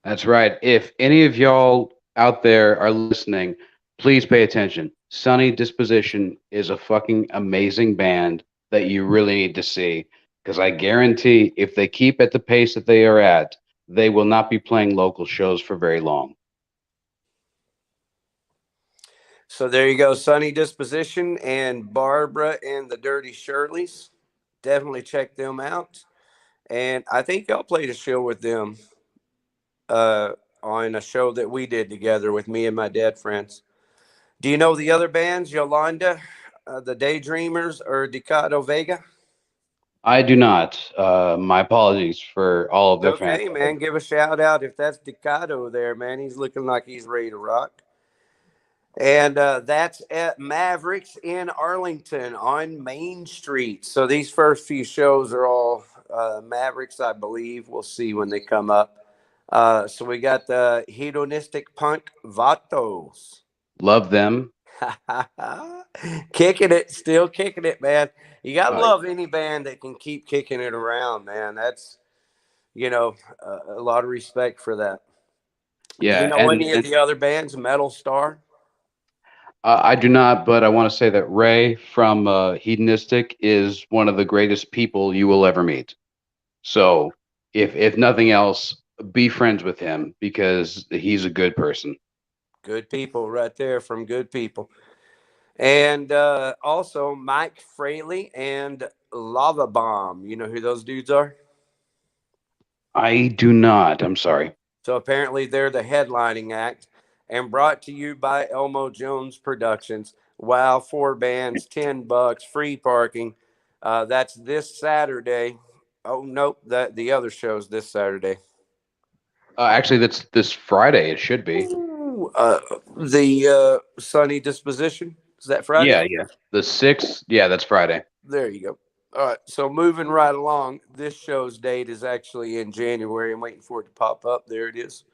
That's right. If any of y'all out there are listening, please pay attention. Sunny Disposition is a fucking amazing band that you really need to see, because I guarantee if they keep at the pace that they are at, they will not be playing local shows for very long. So there you go, Sunny Disposition and Barbara and the Dirty Shirleys. Definitely check them out. And I think y'all played a show with them on a show that we did together with me and my dead friends. Do you know the other bands, Yolanda, the Daydreamers, or Decado Vega? I do not. My apologies for all of their fans. Okay, man, give a shout out if that's Decado there, man. He's looking like he's ready to rock. And that's at Mavericks in Arlington on Main Street. So these first few shows are all Mavericks, I believe. We'll see when they come up. So we got the Hedonistic Punk Vatos. Love them. Kicking it, still kicking it, man. You got to Uh, love any band that can keep kicking it around, man. That's, a lot of respect for that. Do yeah, you know any of the other bands, Metal Star? I do not, but I want to say that Ray from Hedonistic is one of the greatest people you will ever meet. So, if nothing else, be friends with him because he's a good person. Good people right there from good people. And also Mike Fraley and Lava Bomb. You know who those dudes are? I do not. I'm sorry. So apparently they're the headlining act and brought to you by Elmo Jones Productions. Wow, 4 bands, $10, free parking. That's this Saturday. Oh, nope. The other show's this Saturday. Actually, that's this Friday. It should be. Ooh, the Sunny Disposition. Is that Friday? Yeah. The 6th. Yeah, that's Friday. There you go. All right. So moving right along, this show's date is actually in January. I'm waiting for it to pop up. There it is.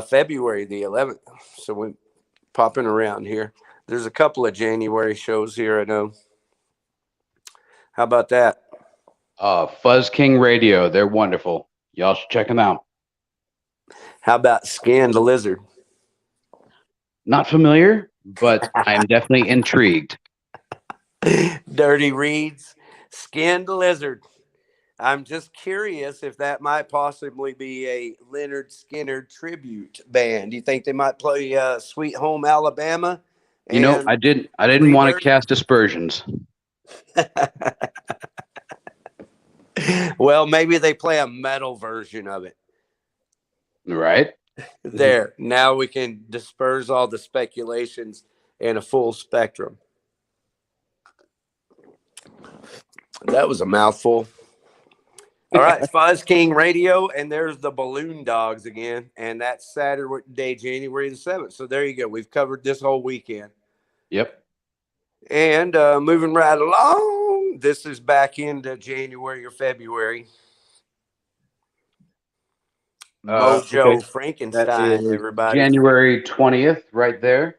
February the 11th. So we're popping around here. There's a couple of January shows here, I know. How about that? Fuzz King Radio. They're wonderful. Y'all should check them out. How about Scan the Lizard? Not familiar, but I'm definitely intrigued. Dirty Reeds, Scan the Lizard. I'm just curious if that might possibly be a Leonard Skinner tribute band. Do you think they might play Sweet Home Alabama? You know, I didn't want to cast aspersions. Well, maybe they play a metal version of it. Right? There. Now we can disperse all the speculations in a full spectrum. That was a mouthful. All right, Fuzz King Radio, and there's the Balloon Dogs again, and that's Saturday, January the 7th. So there you go. We've covered this whole weekend. Yep. And moving right along, this is back into January or February. Mojo Okay. Frankenstein, everybody. January 20th, right there.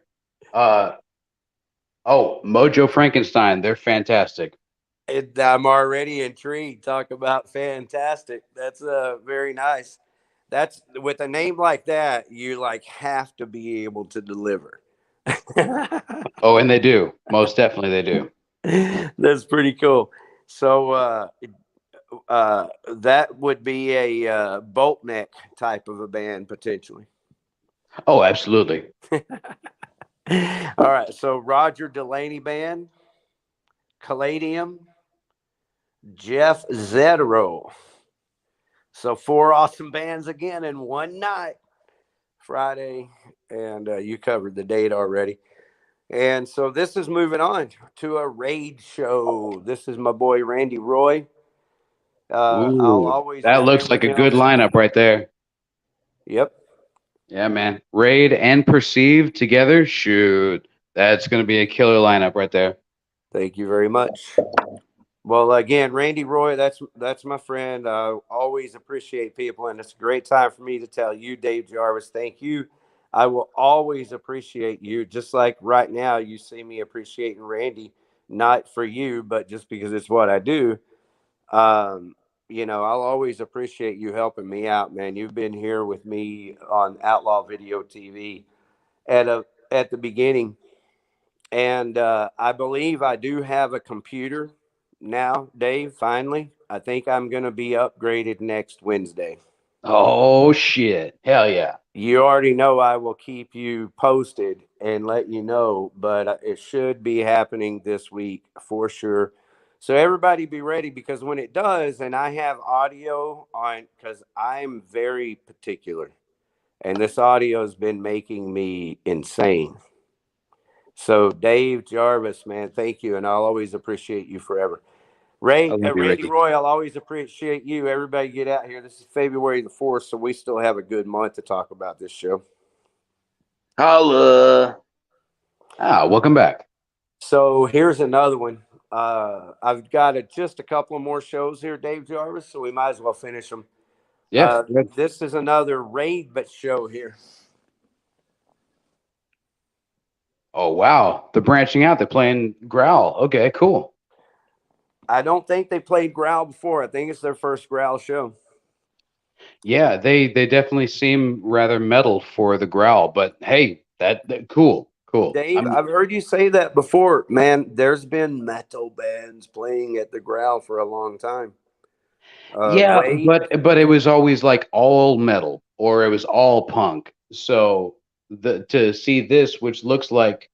Mojo Frankenstein. They're fantastic. I'm already intrigued. Talk about fantastic. That's very nice. That's with a name like that, you like have to be able to deliver. Oh, and they do. Most definitely they do. That's pretty cool. So that would be a BoltNeck type of a band potentially. Oh, absolutely. All right. So Roger Delaney Band, Caladium, Jeff Zetero. So 4 awesome bands again in one night, Friday, and you covered the date already. And so this is moving on to a raid show. This is my boy Randy Roy. I'll always that looks like a good lineup right there. Yep. Yeah, man. Raid and Perceive together. Shoot, that's going to be a killer lineup right there. Thank you very much. Well, again, Randy Roy, that's my friend. I always appreciate people, and it's a great time for me to tell you, Dave Jarvis, thank you. I will always appreciate you, just like right now you see me appreciating Randy, not for you, but just because it's what I do. I'll always appreciate you helping me out, man. You've been here with me on Outlaw Video TV at the beginning. And I believe I do have a computer now, Dave, finally. I think I'm going to be upgraded next Wednesday. Oh, shit. Hell yeah. You already know I will keep you posted and let you know, but it should be happening this week for sure. So everybody be ready, because when it does, and I have audio on, because I'm very particular, and this audio has been making me insane. So Dave Jarvis, man, thank you, and I'll always appreciate you forever. Randy Roy, I'll always appreciate you. Everybody get out here. This is February the 4th, so we still have a good month to talk about this show. Holla. Welcome back. So here's another one. I've got just a couple of more shows here, Dave Jarvis, so we might as well finish them. Yeah. This is another raid but show here. Oh, wow. They're branching out. They're playing Growl. Okay, cool. I don't think they played Growl before. I think it's their first Growl show. Yeah, they definitely seem rather metal for the Growl, but hey, that cool. Dave, I've heard you say that before, man. There's been metal bands playing at the Growl for a long time. Yeah, but it was always like all metal or it was all punk. So to see this, which looks like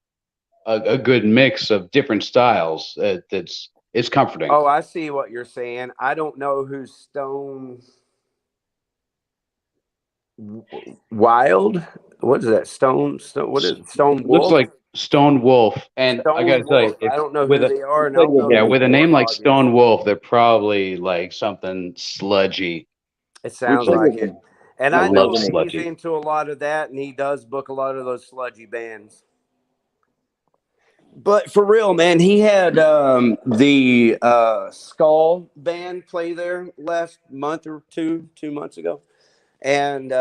a good mix of different styles, it's comforting. Oh, I see what you're saying. I don't know who's Stone Wild. What is that? Stone. What is it? Stone Wolf? Looks like Stone Wolf, and Stone I gotta tell you, I don't know who they are. And I don't know yeah, who with a name like Warthog is. Stone Wolf, they're probably like something sludgy. It sounds like it. And I know love he's sludgy. into a lot of that, and he does book a lot of those sludgy bands. But for real, man, he had the Skull band play there last month or 2 months ago. And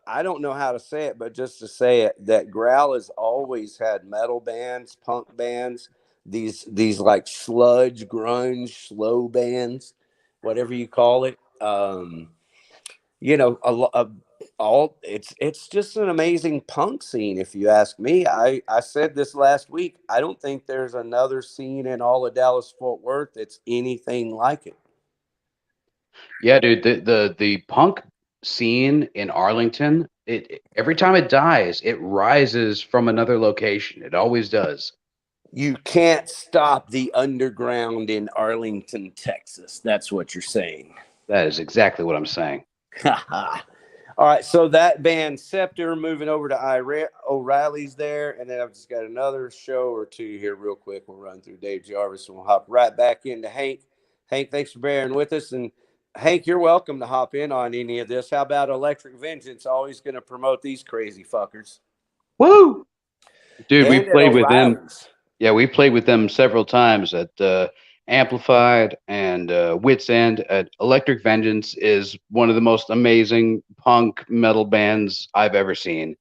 I don't know how to say it, but just to say it, that Growl has always had metal bands, punk bands, these like sludge, grunge, slow bands, whatever you call it. You know, all it's just an amazing punk scene, if you ask me. I said this last week. I don't think there's another scene in all of Dallas Fort Worth that's anything like it. Yeah, dude, the punk scene in Arlington, every time it dies, it rises from another location. It always does. You can't stop the underground in Arlington, Texas. That's what you're saying. That is exactly what I'm saying. All right, so that band Scepter moving over to O'Reilly's there, and then I've just got another show or two here real quick. We'll run through Dave Jarvis, and we'll hop right back into Hank. Hank, thanks for bearing with us, and Hank, you're welcome to hop in on any of this. How about Electric Vengeance? Always going to promote these crazy fuckers. Woo! Dude, we And played with them. O'Reilly's. Yeah, we played with them several times at Amplified and Wits End. Electric Vengeance is one of the most amazing punk metal bands I've ever seen.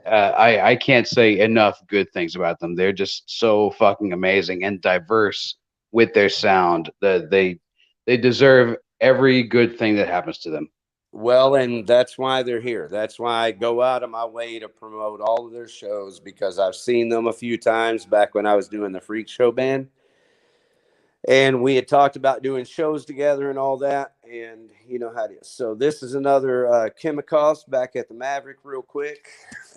I can't say enough good things about them. They're just so fucking amazing and diverse with their sound. They deserve every good thing that happens to them. Well, and that's why they're here. That's why I go out of my way to promote all of their shows, because I've seen them a few times back when I was doing the Freak Show band. And we had talked about doing shows together and all that. And you know how it is. So this is another Chemicals back at the Maverick real quick.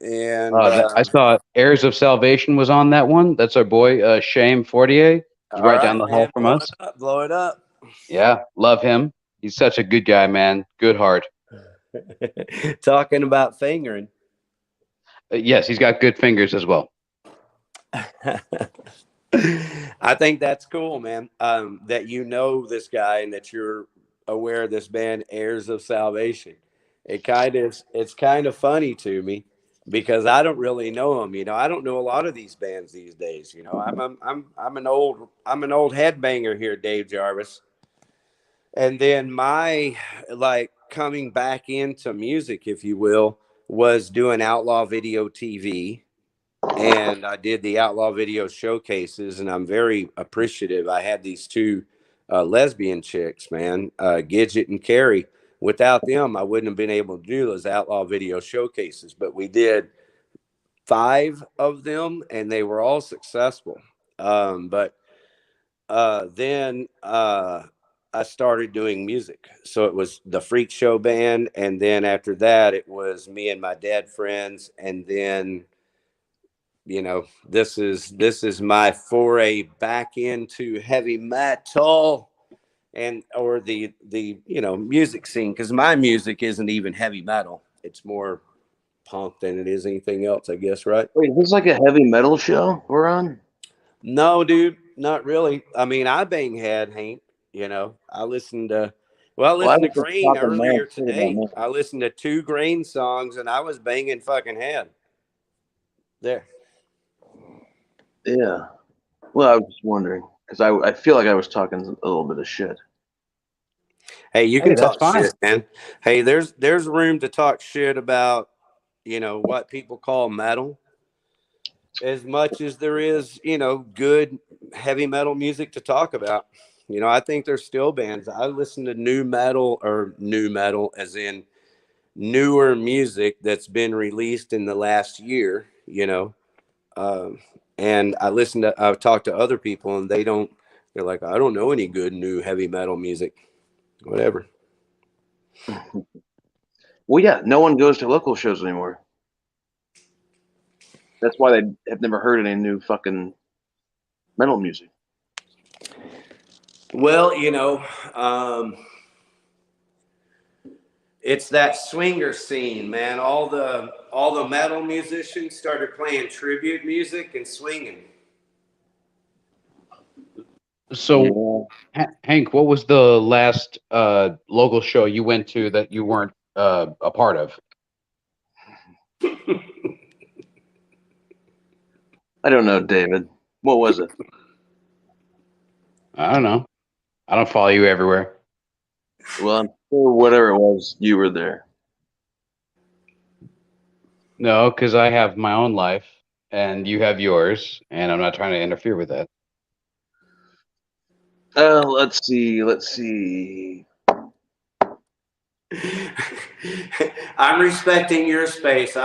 And I saw Heirs of Salvation was on that one. That's our boy, Shame Fortier. He's right down the hall from us. Blow it up. Yeah, love him. He's such a good guy, man. Good heart. Talking about fingering. Yes, he's got good fingers as well. I think that's cool, man. That you know this guy and that you're aware of this band, Heirs of Salvation. It's kind of funny to me because I don't really know them. You know, I don't know a lot of these bands these days. You know, I'm an old headbanger here, Dave Jarvis. And then my coming back into music, if you will, was doing Outlaw Video TV. And I did the Outlaw Video showcases, and I'm very appreciative. I had these two lesbian chicks, man, Gidget and Carrie. Without them, I wouldn't have been able to do those Outlaw Video showcases. But we did 5 of them, and they were all successful. But then I started doing music. So it was the Freak Show band. And then after that, it was me and my dad friends. And then, you know, this is my foray back into heavy metal or the you know, music scene. Cause my music isn't even heavy metal. It's more punk than it is anything else, I guess. Right. Wait, is this like a heavy metal show we're on? No, dude, not really. I mean, I bang head, Hank. You know, I listened to Grain earlier today. I listened to 2 Grain songs and I was banging fucking head. There. Yeah. Well, I was just wondering because I feel like I was talking a little bit of shit. Hey, you Hey, can that's talk fine. shit, man. Hey, there's room to talk shit about, what people call metal, as much as there is, good heavy metal music to talk about. I think there's still bands. I listen to new metal as in newer music that's been released in the last year, Um, and I've talked to other people and they're like, I don't know any good new heavy metal music, whatever. Well, yeah, no one goes to local shows anymore. That's why they have never heard any new fucking metal music. Well, it's that swinger scene, man. All the metal musicians started playing tribute music and swinging. So, Hank, what was the last local show you went to that you weren't a part of? I don't know, David. What was it? I don't know. I don't follow you everywhere. Well, I'm sure whatever it was, you were there. No, because I have my own life and you have yours, and I'm not trying to interfere with that. Let's see. I'm respecting your space.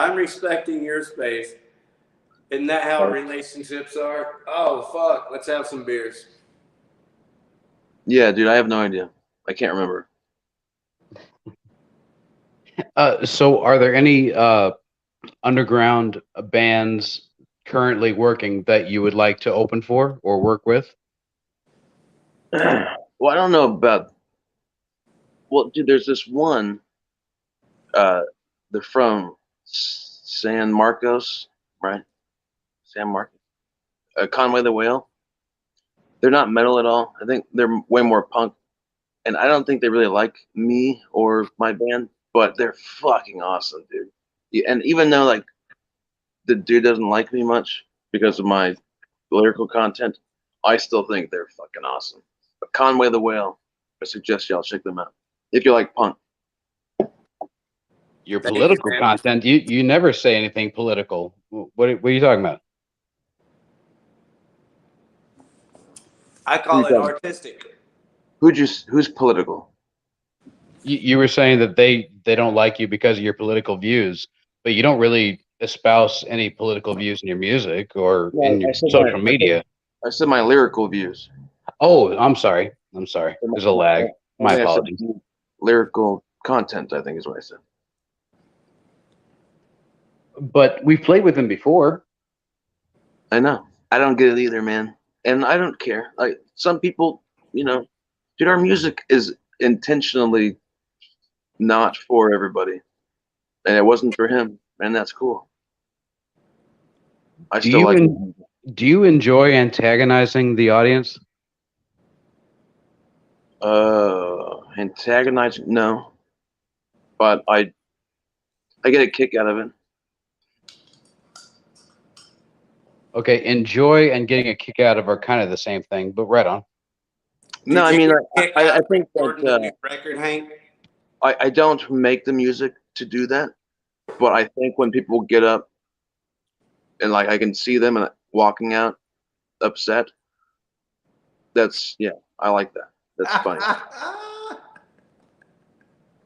Isn't that how relationships are? Oh, fuck. Let's have some beers. Yeah, dude, I have no idea. I can't remember. So are there any underground bands currently working that you would like to open for or work with? Well, I don't know about. Well, dude, there's this one. They're from San Marcos, right? San Marcos. Conway the Whale. They're not metal at all. I think they're way more punk. And I don't think they really like me or my band, but they're fucking awesome, dude. And even though like the dude doesn't like me much because of my lyrical content, I still think they're fucking awesome. But Conway the Whale, I suggest y'all check them out if you like punk. Your political content, you never say anything political. What are you talking about? I call it artistic. Who's political? You were saying that they don't like you because of your political views, but you don't really espouse any political views in your music or in your social media. I said my lyrical views. Oh, I'm sorry. There's a lag. My apologies. Lyrical content, I think is what I said. But we've played with them before. I know. I don't get it either, man. And I don't care. Like some people, dude, our music is intentionally not for everybody. And it wasn't for him, and that's cool. I still like it. Do you enjoy antagonizing the audience? Antagonizing? No. But I get a kick out of it. Okay, enjoy and getting a kick out of are kind of the same thing, but right on. No, I mean, I think that record, Hank. I don't make the music to do that, but I think when people get up and like I can see them and walking out upset, I like that. That's funny.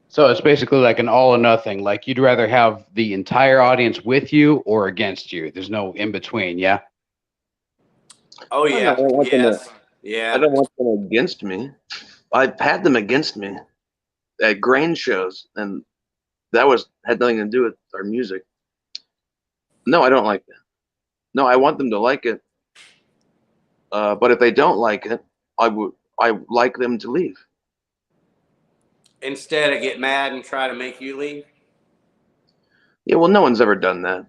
So it's basically like an all or nothing. Like you'd rather have the entire audience with you or against you. There's no in between, yeah? Oh, yeah. Yes. Yeah. I don't want them against me. I've had them against me at grain shows, and that had nothing to do with our music. No, I don't like that. No, I want them to like it. But if they don't like it, I like them to leave. Instead of get mad and try to make you leave? Yeah, well, no one's ever done that.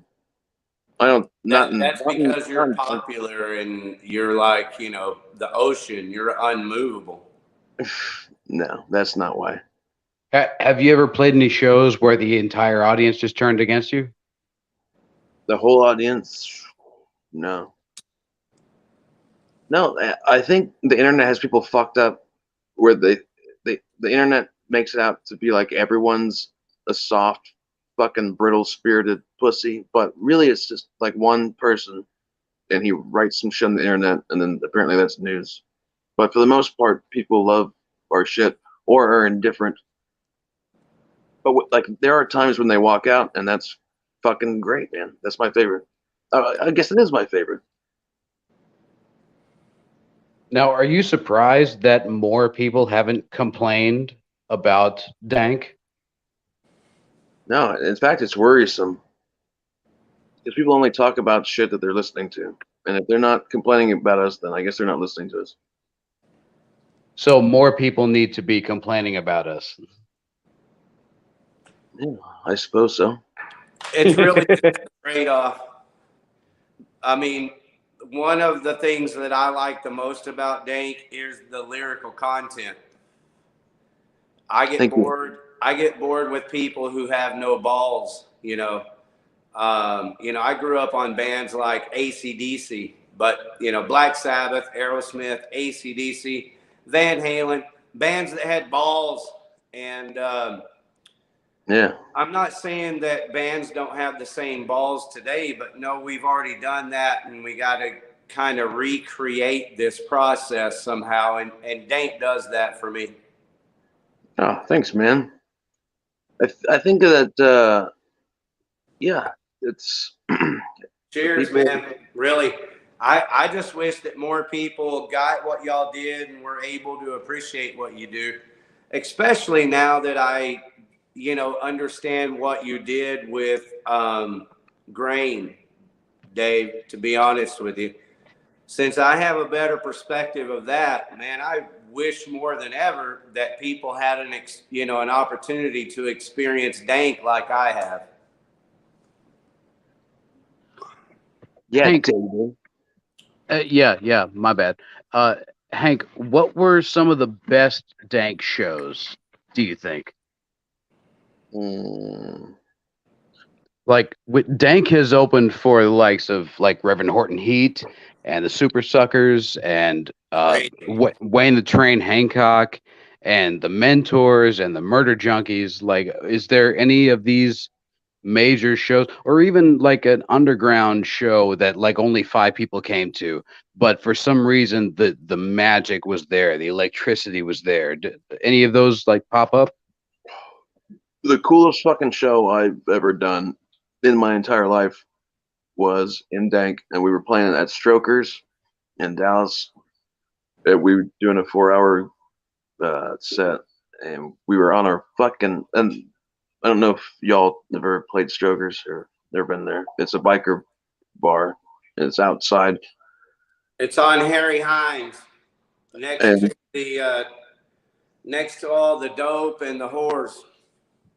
I don't. That's because you're popular and you're like, the ocean. You're unmovable. No, that's not why. Have you ever played any shows where the entire audience just turned against you? The whole audience, no. No, I think the internet has people fucked up where the internet makes it out to be like everyone's a soft, fucking brittle spirited pussy, but really it's just like one person and he writes some shit on the internet and then apparently that's news. But for the most part, people love our shit or are indifferent. But like there are times when they walk out and that's fucking great, man. That's my favorite. I guess it is my favorite. Now, are you surprised that more people haven't complained about Dank? No, in fact, it's worrisome because people only talk about shit that they're listening to, and if they're not complaining about us, then I guess they're not listening to us. So more people need to be complaining about us. Yeah, I suppose so. It's really a trade-off. I mean, one of the things that I like the most about Dank is the lyrical content. I get bored. I get bored with people who have no balls. I grew up on bands like AC/DC, but Black Sabbath, Aerosmith, AC/DC, Van Halen, bands that had balls. And yeah, I'm not saying that bands don't have the same balls today, but no, we've already done that, and we got to kind of recreate this process somehow. And Dank does that for me. Oh, thanks, man. I think that yeah, it's Cheers, people, man. Really. I just wish that more people got what y'all did and were able to appreciate what you do, especially now that I understand what you did with grain, Dave, to be honest with you. Since I have a better perspective of that, man, I wish more than ever that people had an opportunity to experience Dank like I have. yeah, Hank, yeah, my bad. Hank, what were some of the best Dank shows, do you think? Like, Dank has opened for the likes of like Reverend Horton Heat and the Super Suckers and Wayne the Train Hancock and the Mentors and the Murder Junkies. Like, is there any of these major shows or even like an underground show that like only 5 people came to, but for some reason the magic was there, the electricity was there? Did any of those like pop up? The coolest fucking show I've ever done in my entire life was in Dank, and we were playing at Strokers in Dallas. We were doing a 4-hour set, and we were on our fucking. And I don't know if y'all ever played Strokers or never been there. It's a biker bar. It's outside. It's on Harry Hines, next to all the dope and the whores.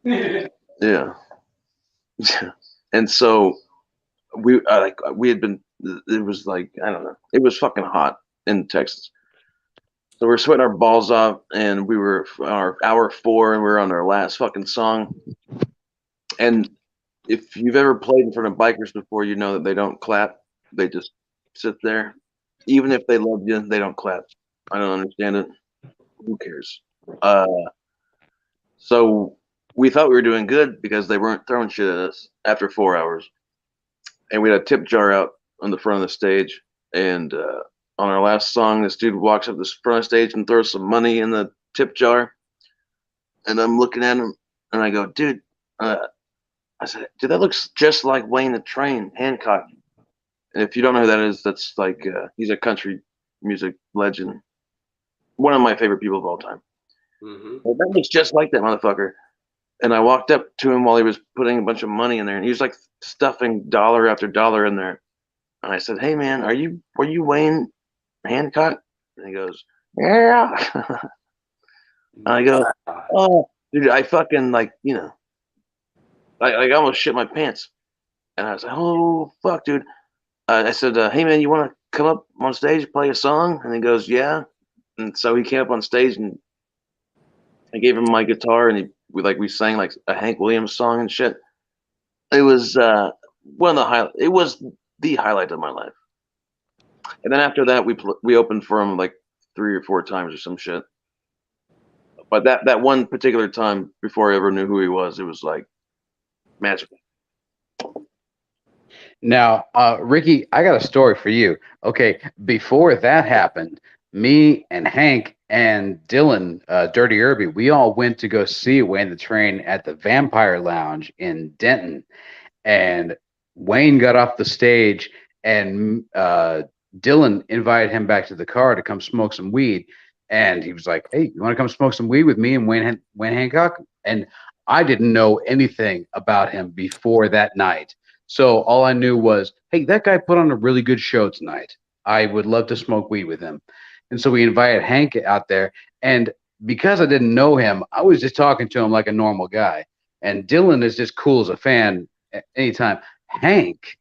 Yeah. And so we had been. It was like, I don't know. It was fucking hot in Texas. So we're sweating our balls off, and we were on our hour 4, and we were on our last fucking song. And if you've ever played in front of bikers before, you know that they don't clap. They just sit there. Even if they love you, they don't clap. I don't understand it. Who cares? So we thought we were doing good because they weren't throwing shit at us after 4 hours. And we had a tip jar out on the front of the stage. And on our last song, this dude walks up the front of the stage and throws some money in the tip jar. And I'm looking at him, and I go, dude, I said, dude, that looks just like Wayne the Train Hancock. And if you don't know who that is, that's like, he's a country music legend. One of my favorite people of all time. Mm-hmm. Well, that looks just like that motherfucker. And I walked up to him while he was putting a bunch of money in there, and he was like stuffing dollar after dollar in there. And I said, hey, man, are you Wayne Hancock? And he goes, yeah. And I go, oh, dude, I fucking I almost shit my pants. And I was like, oh, fuck, dude. I said, hey, man, you want to come up on stage, play a song? And he goes, yeah. And so he came up on stage, and I gave him my guitar, and we sang like a Hank Williams song and shit. It was It was the highlight of my life. And then after that, we opened for him like 3 or 4 times or some shit. But that one particular time before I ever knew who he was, it was like magical. Now, Ricky, I got a story for you. Okay, before that happened, me and Hank and Dylan, Dirty Irby, we all went to go see Wayne the Train at the Vampire Lounge in Denton. And Wayne got off the stage, and Dylan invited him back to the car to come smoke some weed. And he was like, "Hey, you want to come smoke some weed with me and Wayne Hancock?" And I didn't know anything about him before that night. So all I knew was, hey, that guy put on a really good show tonight. I would love to smoke weed with him. And so we invited Hank out there. And because I didn't know him, I was just talking to him like a normal guy. And Dylan is just cool as a fan anytime. Hank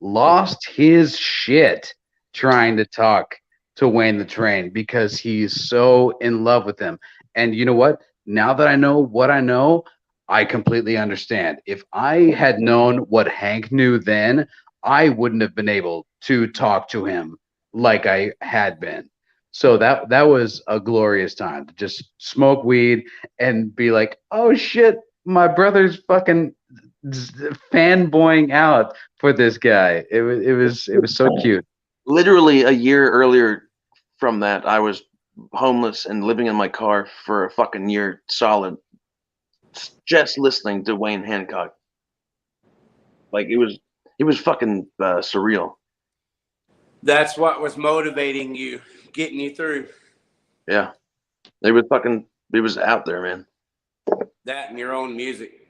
lost his shit trying to talk to Wayne the Train because he's so in love with him. And you know what? Now that I know what I know, I completely understand. If I had known what Hank knew then, I wouldn't have been able to talk to him like I had been. So that was a glorious time to just smoke weed and be like, "Oh shit, my brother's fucking fanboying out for this guy." It was so cute. Literally a year earlier from that, I was homeless and living in my car for a fucking year solid, just listening to Wayne Hancock. Like it was fucking surreal. That's what was motivating you, getting you through. Yeah, it was out there, man. That and your own music.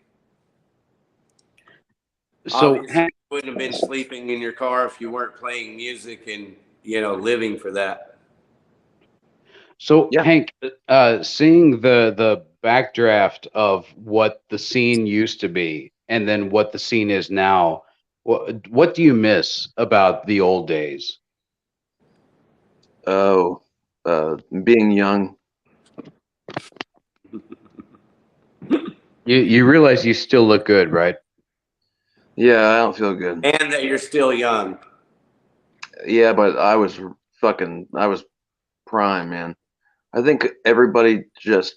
So obviously, you wouldn't have been sleeping in your car if you weren't playing music and living for that. So Yeah. Hank, seeing the backdraft of what the scene used to be and then what the scene is now, what do you miss about the old days? Oh, being young. You realize you still look good, right? Yeah, I don't feel good. And that you're still young. Yeah, but I was prime, man. I think everybody just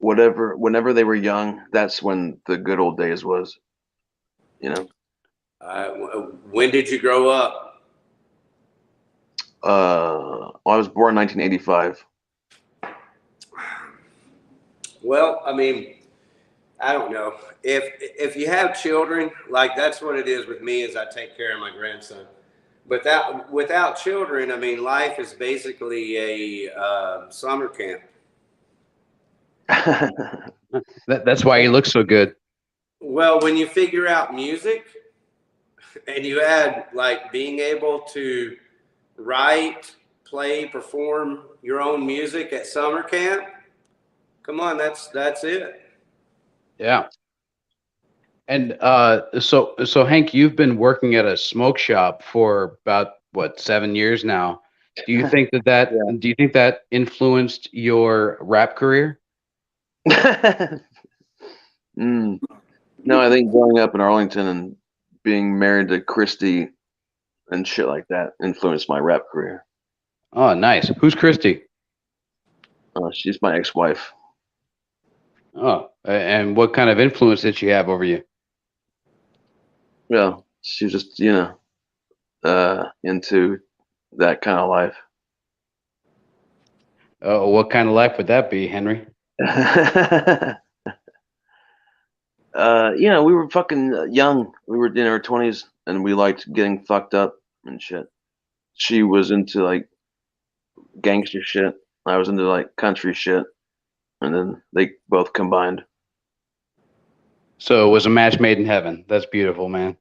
whenever they were young, that's when the good old days was. When did you grow up? Well, I was born in 1985. Well, I mean, I don't know. If you have children, like that's what it is with me, is I take care of my grandson. But without children, I mean, life is basically a summer camp. That's why you look so good. Well, when you figure out music and you add like being able to write, play, perform your own music at summer camp, come on, that's it. Yeah. And so Hank, you've been working at a smoke shop for about what, 7 years now. Do you think that Yeah. do you think that influenced your rap career? No, I think growing up in Arlington and being married to Christy and shit like that influenced my rap career. Oh, nice. Who's Christy? She's my ex-wife. Oh, and what kind of influence did she have over you? Well, she's just into that kind of life. Oh, what kind of life would that be, Henry? We were fucking young. We were in our 20s and we liked getting fucked up and shit. She was into like gangster shit. I was into like country shit. And then they both combined. So it was a match made in heaven. That's beautiful, man.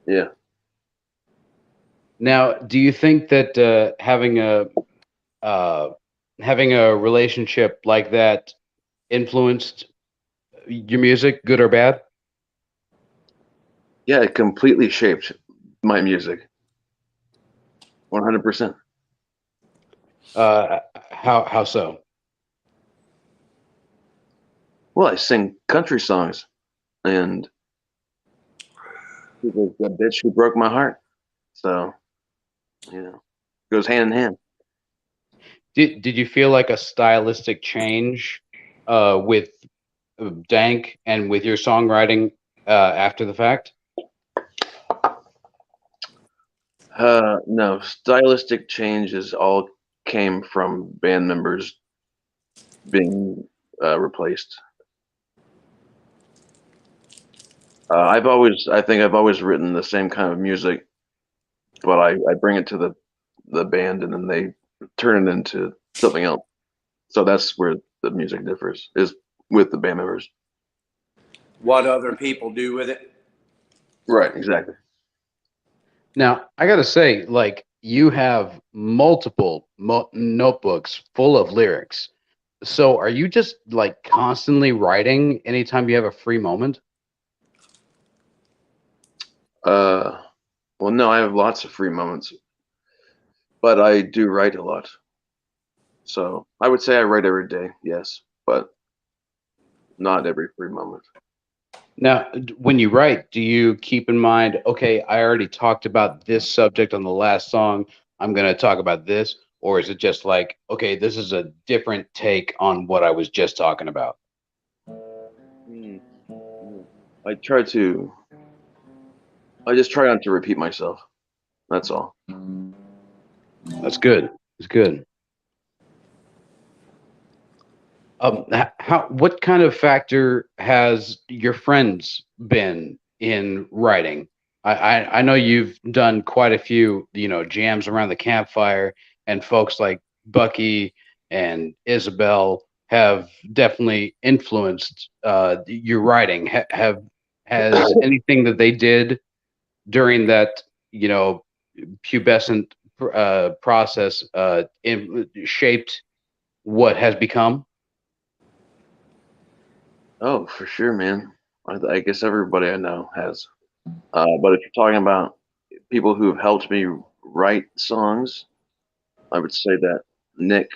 Yeah. Now, do you think that having a relationship like that influenced your music, good or bad? Yeah, it completely shaped my music. 100%. How so? Well, I sing country songs, and was the bitch who broke my heart. So, you know, goes hand in hand. Did you feel like a stylistic change with Dank and with your songwriting after the fact? No, stylistic changes all came from band members being replaced. I think I've always written the same kind of music, but I bring it to the band and then they turn it into something else. So that's where the music differs, is with the band members. What other people do with it. Right, exactly. Now, I got to say, like, you have multiple notebooks full of lyrics. So are you just like constantly writing anytime you have a free moment? Well, no, I have lots of free moments, but I do write a lot. So I would say I write every day, yes, but not every free moment. Now, when you write, do you keep in mind, okay, I already talked about this subject on the last song, I'm going to talk about this? Or is it just like, okay, this is a different take on what I was just talking about? I just try not to repeat myself. That's all. That's good. It's good. What kind of factor has your friends been in writing? I know you've done quite a few, jams around the campfire, and folks like Bucky and Isabel have definitely influenced your writing. Has anything that they did during that, pubescent process shaped what has become? Oh, for sure, man. I guess everybody I know has. But if you're talking about people who have helped me write songs, I would say that Nick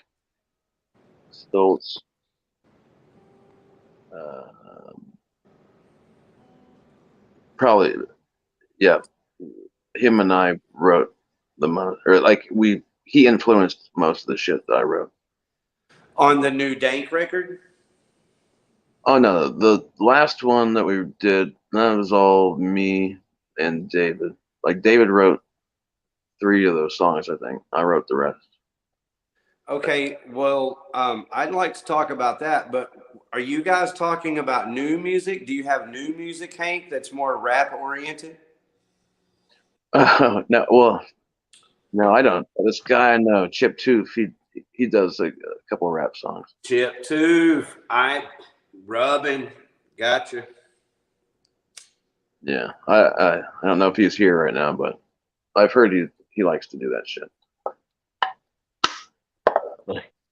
Stoltz, probably, yeah, him and I wrote the most, or like he influenced most of the shit that I wrote. On the new Dank record? Oh no, the last one that we did, that was all me and David. Like David wrote 3 of those songs, I think. I wrote the rest. Okay, well, I'd like to talk about that, but are you guys talking about new music? Do you have new music, Hank, that's more rap oriented? No, well, no, I don't. This guy I know, Chip Tooth, he does a couple of rap songs. Chip Tooth, rubbing, gotcha. Yeah, I don't know if he's here right now, but I've heard he likes to do that shit.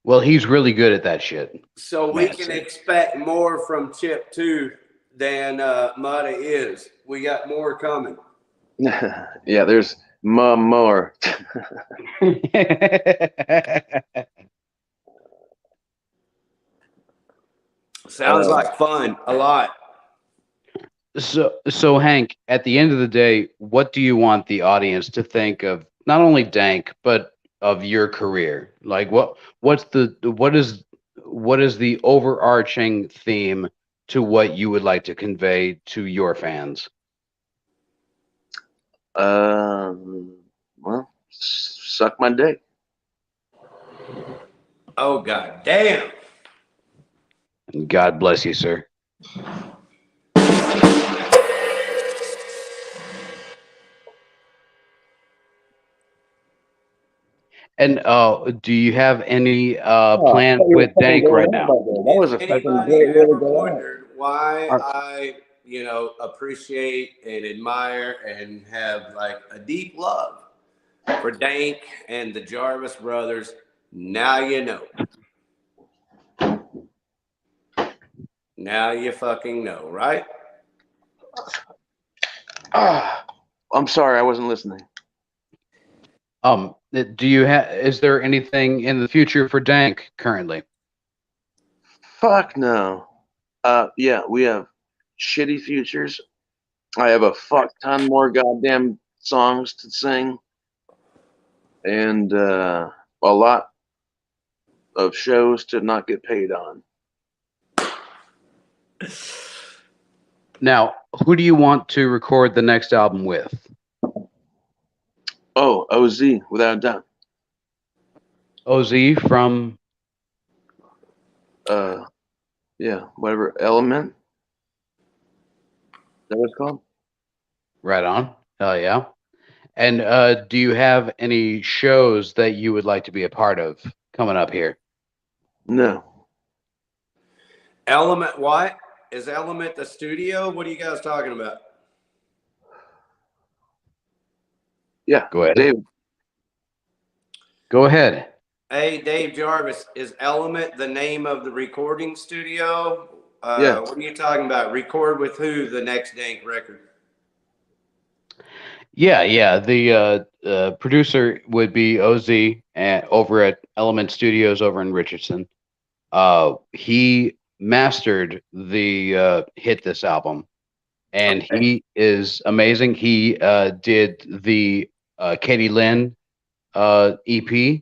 Well, he's really good at that shit. So we can expect more from Chip Tooth than Mudda is. We got more coming. Yeah, there's more. Sounds like fun, a lot. So Hank, at the end of the day, what do you want the audience to think of not only Dank, but of your career? Like what is the overarching theme to what you would like to convey to your fans? Well, suck my dick. Oh, god damn. God bless you, sir. And do you have any plans with Dank right now? That was a fucking great way Ever to go. wondered why I, appreciate and admire and have like a deep love for Dank and the Jarvis brothers? Now you know. Now you fucking know, right? I'm sorry, I wasn't listening. Is there anything in the future for Dank currently? Fuck no. Yeah, we have shitty futures, I have a fuck ton more goddamn songs to sing, and a lot of shows to not get paid on. Now, who do you want to record the next album with? Oh, OZ, without a doubt. OZ from Yeah, whatever, Element. Is that what it's called? Right On. Hell yeah. And do you have any shows that you would like to be a part of coming up here? No. Element what? Is Element the studio? What are you guys talking about? Yeah, Go ahead. Dave. Go ahead. Hey, Dave Jarvis, is Element the name of the recording studio? Yeah. What are you talking about? Record with who the next Dank record? Yeah. The producer would be OZ over at Element Studios over in Richardson. He mastered the Hit This album, and he is amazing. He did the Katie Lynn EP.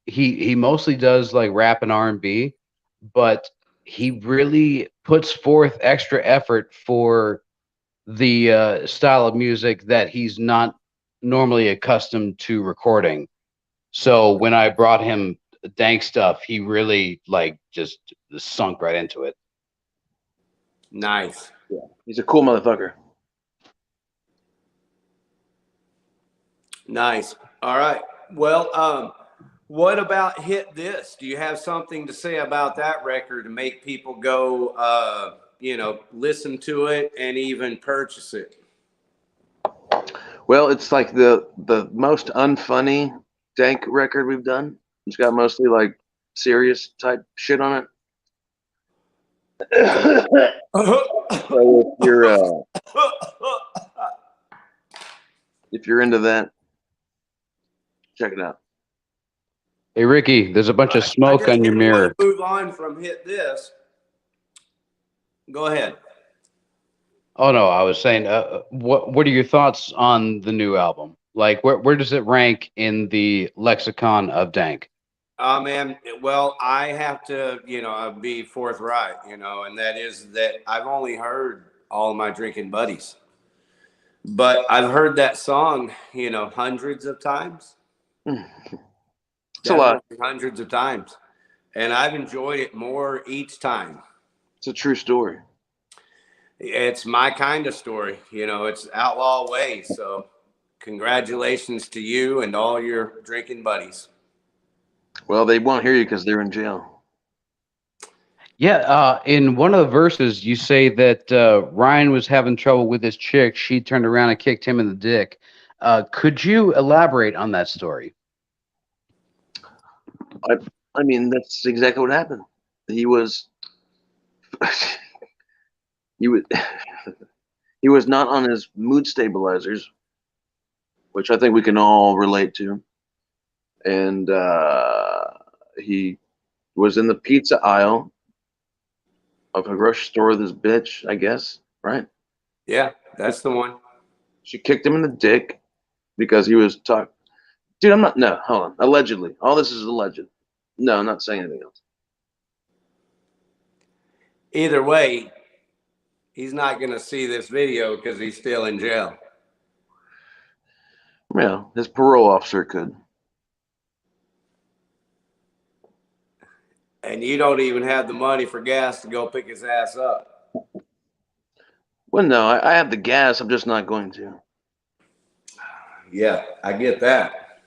He mostly does like rap and R&B, but he really puts forth extra effort for the style of music that he's not normally accustomed to recording. So when I brought him Dank stuff, he really like just sunk right into it. Nice. Yeah, he's a cool motherfucker. Nice. All right. Well, what about Hit This? Do you have something to say about that record to make people go, listen to it and even purchase it? Well, it's like the most unfunny Dank record we've done. It's got mostly like serious type shit on it. So if you're into that, check it out. Hey Ricky, there's a bunch of smoke on your mirror. Move on from Hit This. Go ahead. Oh no, I was saying, what are your thoughts on the new album? Like, where does it rank in the lexicon of Dank? Man, well, I have to, be forthright, and that is that I've only heard all of my drinking buddies, but I've heard that song, hundreds of times. It's a lot. Hundreds of times, and I've enjoyed it more each time. It's a true story. It's my kind of story, it's Outlaw way. So congratulations to you and all your drinking buddies. Well, they won't hear you because they're in jail. Yeah, in one of the verses, you say that Ryan was having trouble with his chick. She turned around and kicked him in the dick. Could you elaborate on that story? I mean, that's exactly what happened. He was he was not on his mood stabilizers, which I think we can all relate to. And he was in the pizza aisle of a grocery store with this bitch, I guess, right? Yeah, that's the one. She kicked him in the dick because he was talking. Dude, no, hold on. Allegedly. All this is alleged. No, I'm not saying anything else. Either way, he's not going to see this video because he's still in jail. Yeah, his parole officer could. And you don't even have the money for gas to go pick his ass up. Well, no, I have the gas. I'm just not going to. Yeah, I get that.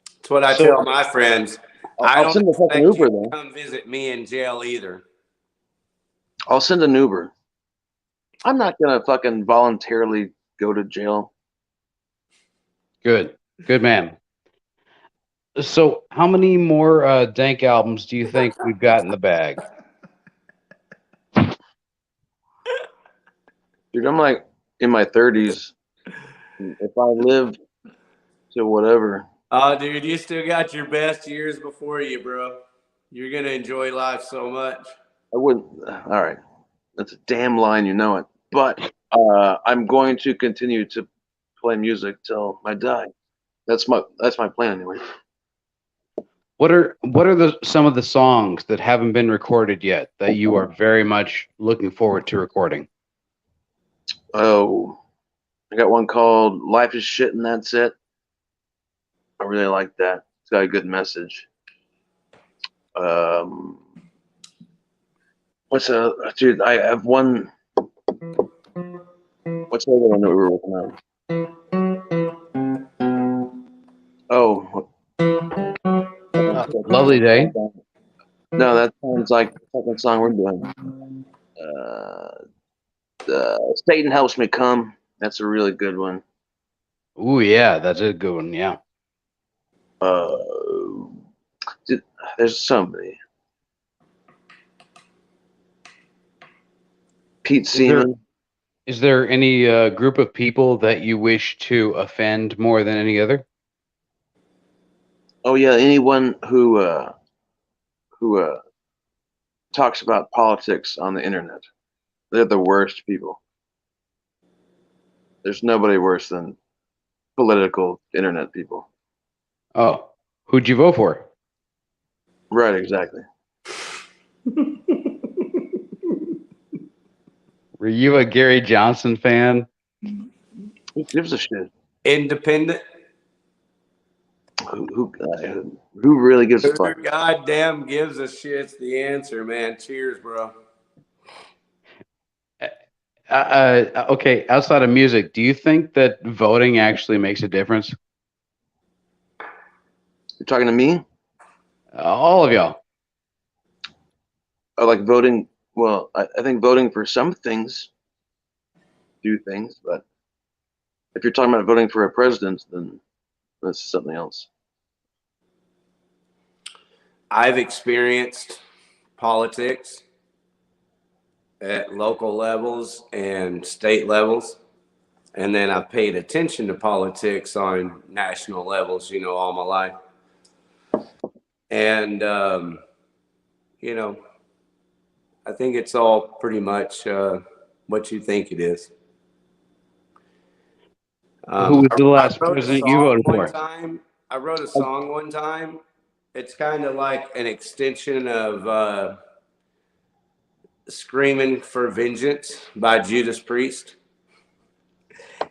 That's what I tell my friends. I don't send a fucking expect Uber, you to though. come visit me in jail either. I'll send an Uber. I'm not going to fucking voluntarily go to jail. Good man. So how many more Dank albums do you think we've got in the bag? Dude, I'm like in my 30s. If I live to whatever. Oh, dude, you still got your best years before you, bro. You're going to enjoy life so much. I wouldn't. All right. That's a damn line. You know it. but I'm going to continue to play music till I die. That's my plan anyway. What are some of the songs that haven't been recorded yet that you are very much looking forward to recording? Oh, I got one called "Life Is Shit and That's It." I really like that. It's got a good message. What's dude? I have one. What's the other one that we were working on? Oh, Lovely Day. no, that sounds like the second song we're doing. Satan Helps Me Come. That's a really good one. Ooh, yeah, that's a good one. Yeah. Dude, there's so many. Pete Seaman. Is there any group of people that you wish to offend more than any other? Oh yeah, anyone who talks about politics on the internet. They're the worst people. There's nobody worse than political internet people. Oh, who'd you vote for? Right, exactly. Were you a Gary Johnson fan? Who gives a shit? Independent. Who really gives a Who fuck? goddamn gives a shit's the answer, man. Cheers, bro. Okay, outside of music, do you think that voting actually makes a difference? You're talking to me? All of y'all. I like voting. Well, I think voting for some things do things, but if you're talking about voting for a president, then that's something else. I've experienced politics at local levels and state levels. And then I've paid attention to politics on national levels, you know, all my life. And, you know, I think it's all pretty much what you think it is. Who was the last I wrote a president you song voted one for? time. I wrote a song one time. It's kind of like an extension of Screaming for Vengeance by Judas Priest.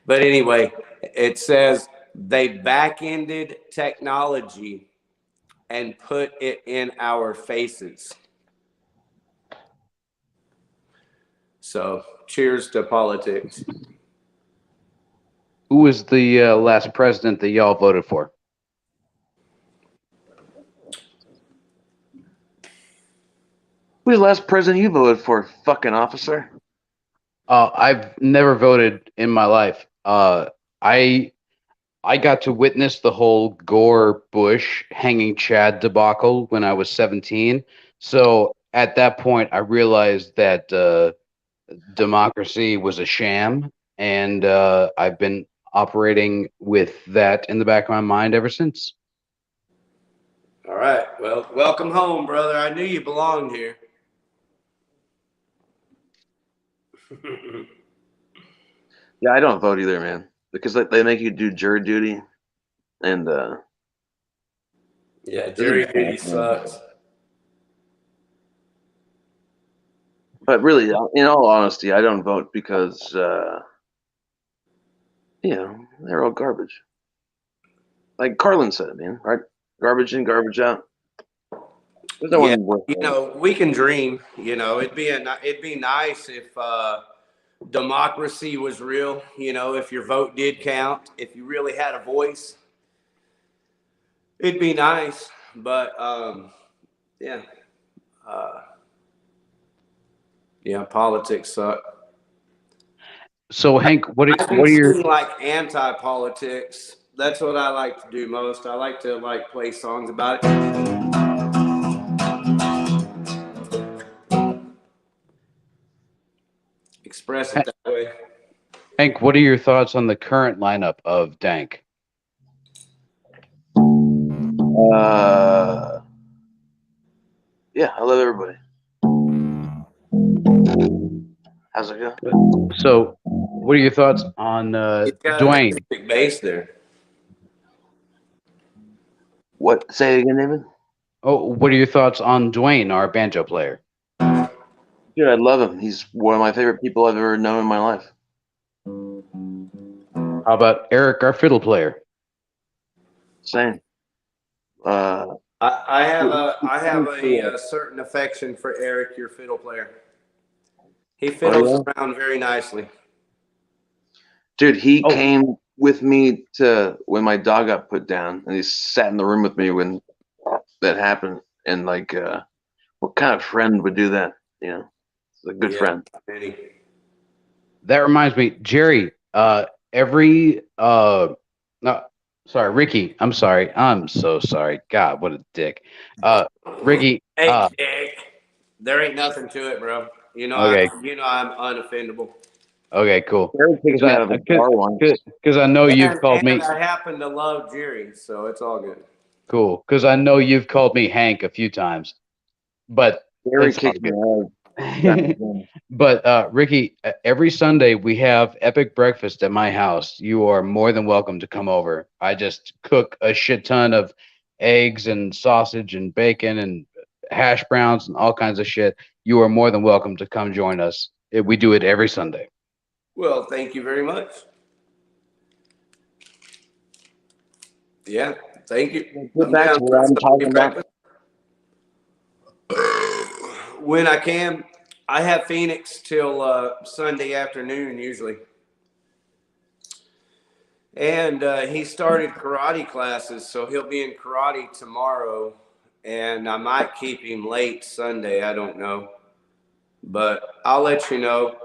But anyway, it says they back-ended technology and put it in our faces. So cheers to politics. Who was the last president that y'all voted for? Who's the last president you voted for, fucking officer? I've never voted in my life. I got to witness the whole Gore Bush hanging Chad debacle when I was 17. So at that point, I realized that democracy was a sham, and I've been operating with that in the back of my mind ever since. All right. Well, welcome home, brother. I knew you belonged here. Yeah, I don't vote either, man, because they make you do jury duty, and yeah, jury duty sucks. But really, in all honesty, I don't vote because you know, they're all garbage. Like Carlin said, man, right? Garbage in, garbage out. There's no one worth You know, we can dream. You know, it'd be nice if democracy was real. You know, if your vote did count, if you really had a voice, it'd be nice. But yeah, yeah, politics suck. So Hank, what are your like anti-politics? That's what I like to do most. I like to play songs about it. Express it that way. Hank, what are your thoughts on the current lineup of Dank? Yeah, I love everybody. How's it go? So, what are your thoughts on He's got Dwayne? a big bass there. What? Say it again, David. Oh, what are your thoughts on Dwayne, our banjo player? Dude, I love him. He's one of my favorite people I've ever known in my life. How about Eric, our fiddle player? Same. I have a certain affection for Eric, your fiddle player. He fiddles around very nicely. Dude, he Oh. came with me to when my dog got put down, and he sat in the room with me when that happened. And like, what kind of friend would do that? You know, it's a good friend. That reminds me, Jerry. Ricky. I'm sorry. I'm so sorry. God, what a dick. Ricky. Hey, Dick. There ain't nothing to it, bro. You know, Okay. I'm unoffendable. Okay, cool. Takes me out of a bar once. Because I know you've called me. I happen to love Jerry, so it's all good. Cool. Because I know you've called me Hank a few times, but Jerry it's all kicked me good. out. But Ricky, every Sunday we have epic breakfast at my house. You are more than welcome to come over. I just cook a shit ton of eggs and sausage and bacon and hash browns and all kinds of shit. You are more than welcome to come join us. We do it every Sunday. Well, thank you very much. Yeah, thank you. Get back to what I'm talking about. When I can, I have Phoenix till Sunday afternoon usually. And he started karate classes, so he'll be in karate tomorrow. And I might keep him late Sunday. I don't know. But I'll let you know.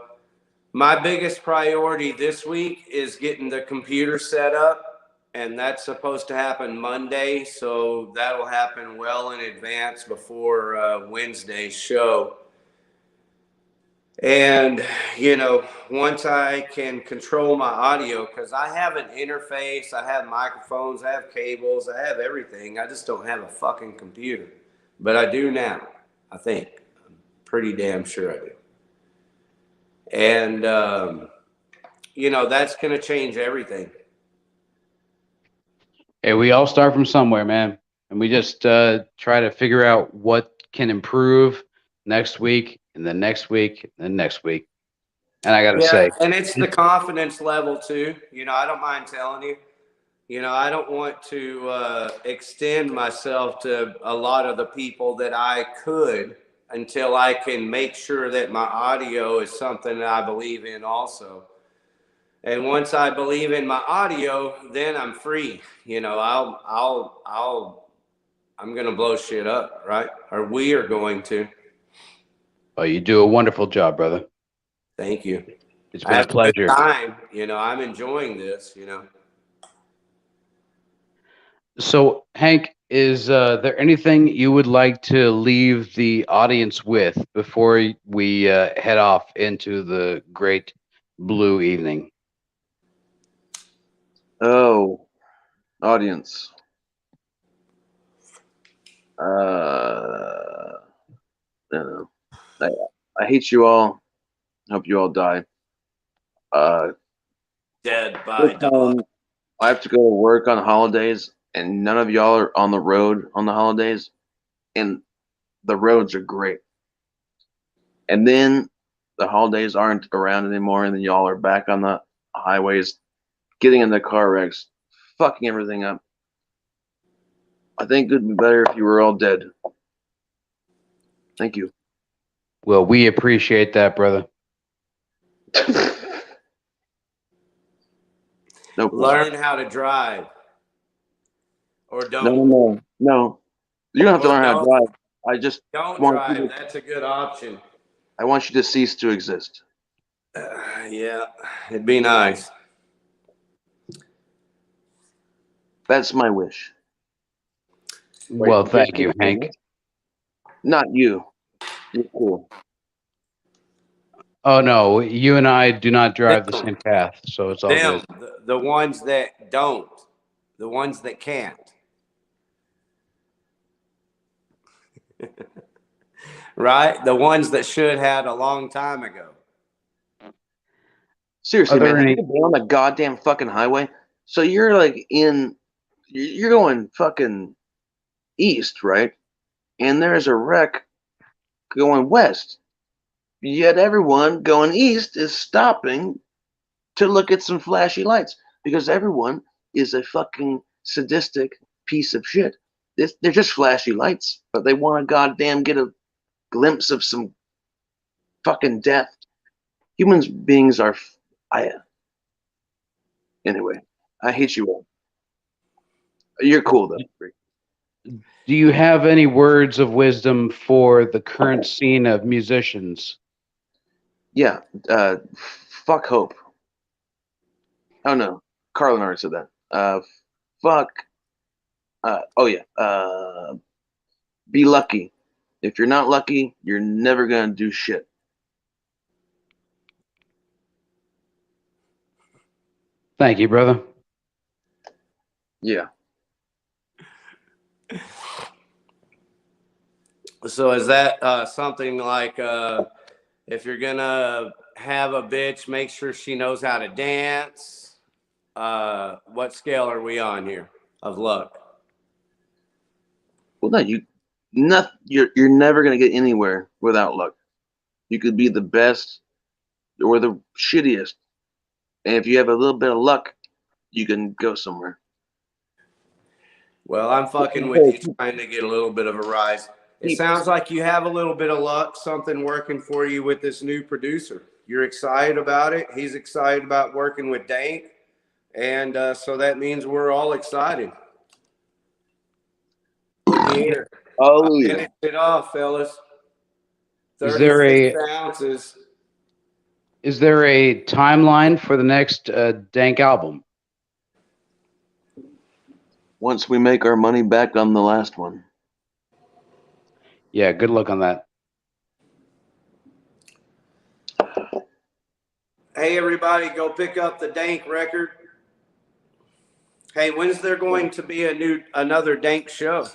My biggest priority this week is getting the computer set up. And that's supposed to happen Monday. So that'll happen well in advance before Wednesday's show. And, you know, once I can control my audio, because I have an interface, I have microphones, I have cables, I have everything. I just don't have a fucking computer. But I do now, I think. I'm pretty damn sure I do. And, you know, that's going to change everything. Hey, we all start from somewhere, man. And we just try to figure out what can improve next week and the next week and the next week. And I got to say. And it's the confidence level too. You know, I don't mind telling you. You know, I don't want to extend myself to a lot of the people that I could until I can make sure that my audio is something that I believe in also. And once I believe in my audio, then I'm free. You know, I'm going to blow shit up, right? Or we are going to. Oh, you do a wonderful job, brother. Thank you. It's been a pleasure. Time, you know, I'm enjoying this, you know. So, Hank, is there anything you would like to leave the audience with before we head off into the great blue evening? Oh, audience. I don't know. I hate you all. Hope you all die. Dead by dog. I have to go to work on holidays, and none of y'all are on the road on the holidays, and the roads are great. And then the holidays aren't around anymore, and then y'all are back on the highways, getting in the car wrecks, fucking everything up. I think it'd be better if you were all dead. Thank you. Well, we appreciate that, brother. No. Learn how to drive. Or don't. No. You don't have to learn how to drive. I just don't want drive. you to, That's a good option. I want you to cease to exist. Yeah, it'd be nice. That's my wish. Well, thank you, Hank. Not you. You're cool. Oh, no, you and I do not drive the same path, so it's all good. The ones that don't, the ones that can't. Right? The ones that should had a long time ago. Seriously, Are there man, have any- you been on the goddamn fucking highway? So you're like you're going fucking east, right? And there's a wreck going west. Yet everyone going east is stopping to look at some flashy lights because everyone is a fucking sadistic piece of shit. They're just flashy lights, but they want to goddamn get a glimpse of some fucking death. Humans beings are. Anyway, I hate you all. You're cool though. Do you have any words of wisdom for the current scene of musicians? Yeah. Fuck hope. Oh no, Carlin already said that. Fuck. Oh yeah. Be lucky. If you're not lucky, you're never gonna do shit. Thank you, brother. Yeah. So is that something like if you're gonna have a bitch, make sure she knows how to dance? What scale are we on here of luck? Well, no, you're never gonna get anywhere without luck. You could be the best or the shittiest, and if you have a little bit of luck, you can go somewhere. Well, I'm fucking with you, trying to get a little bit of a rise. It sounds like you have a little bit of luck, something working for you with this new producer. You're excited about it. He's excited about working with Dank. And so that means we're all excited. Look here. Oh I yeah. finished it off, fellas. Is there a 36 ounces. Is there a timeline for the next Dank album? Once we make our money back on the last one. Yeah, good luck on that. Hey, everybody, go pick up the Dank record. Hey, when's there going to be another Dank show?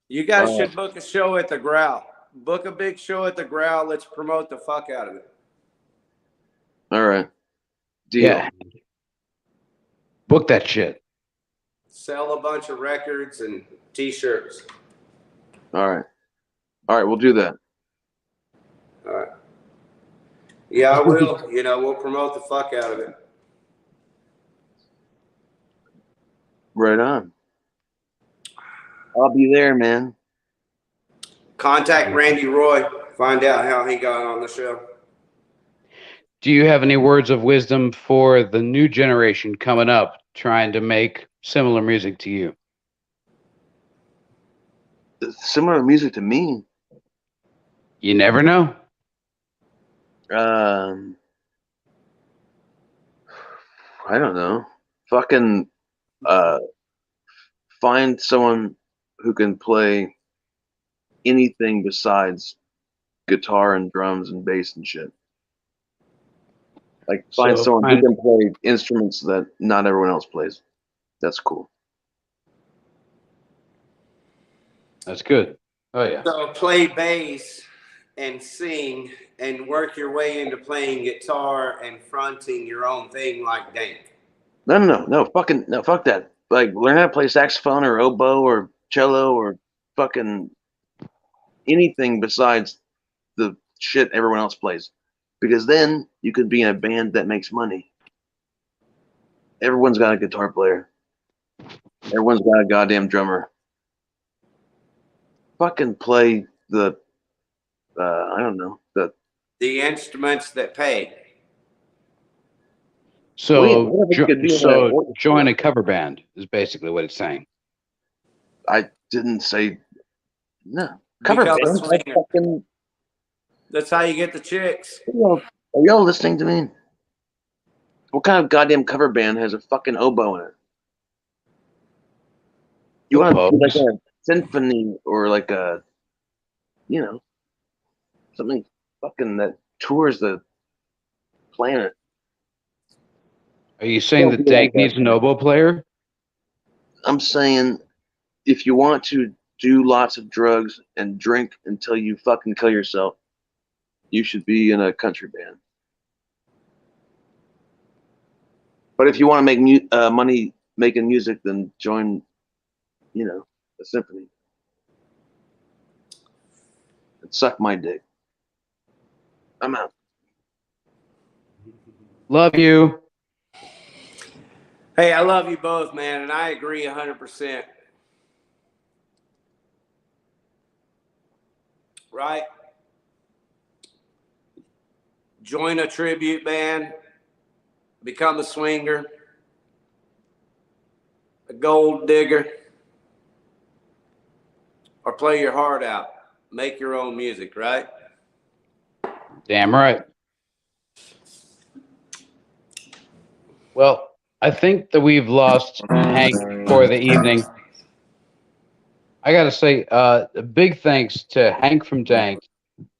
You guys should book a show at the Growl. Book a big show at the Growl. Let's promote the fuck out of it. All right. Deal. Yeah. Book that shit. Sell a bunch of records and t-shirts. All right. All right, we'll do that. All right. Yeah, I will. We'll promote the fuck out of it. Right on. I'll be there, man. Contact Randy Roy. Find out how he got on the show. Do you have any words of wisdom for the new generation coming up trying to make similar music to you? Similar music to me. You never know. I don't know. Fucking find someone who can play anything besides guitar and drums and bass and shit. Like find someone who can play instruments that not everyone else plays. That's cool. That's good. Oh yeah. So play bass and sing and work your way into playing guitar and fronting your own thing like Dank. No, fucking no, fuck that. Like learn how to play saxophone or oboe or cello or fucking anything besides the shit everyone else plays. Because then you could be in a band that makes money. Everyone's got a guitar player. Everyone's got a goddamn drummer. Fucking play the I don't know, The instruments that pay. So, join a cover band is basically what it's saying. I didn't say no. Cover band. That's how you get the chicks. Are y'all listening to me? What kind of goddamn cover band has a fucking oboe in it? You want to do like a symphony or like a, something fucking that tours the planet. Are you saying that Dank needs an oboe player? I'm saying if you want to do lots of drugs and drink until you fucking kill yourself, you should be in a country band. But if you want to make money making music, then join, you know, a symphony. And suck my dick. I'm out. Love you. Hey, I love you both, man, and I agree 100%. Right? Join a tribute band, become a swinger, a gold digger, or play your heart out. Make your own music, right? Damn right. Well, I think that we've lost Hank for the evening. I got to say, a big thanks to Hank from Dank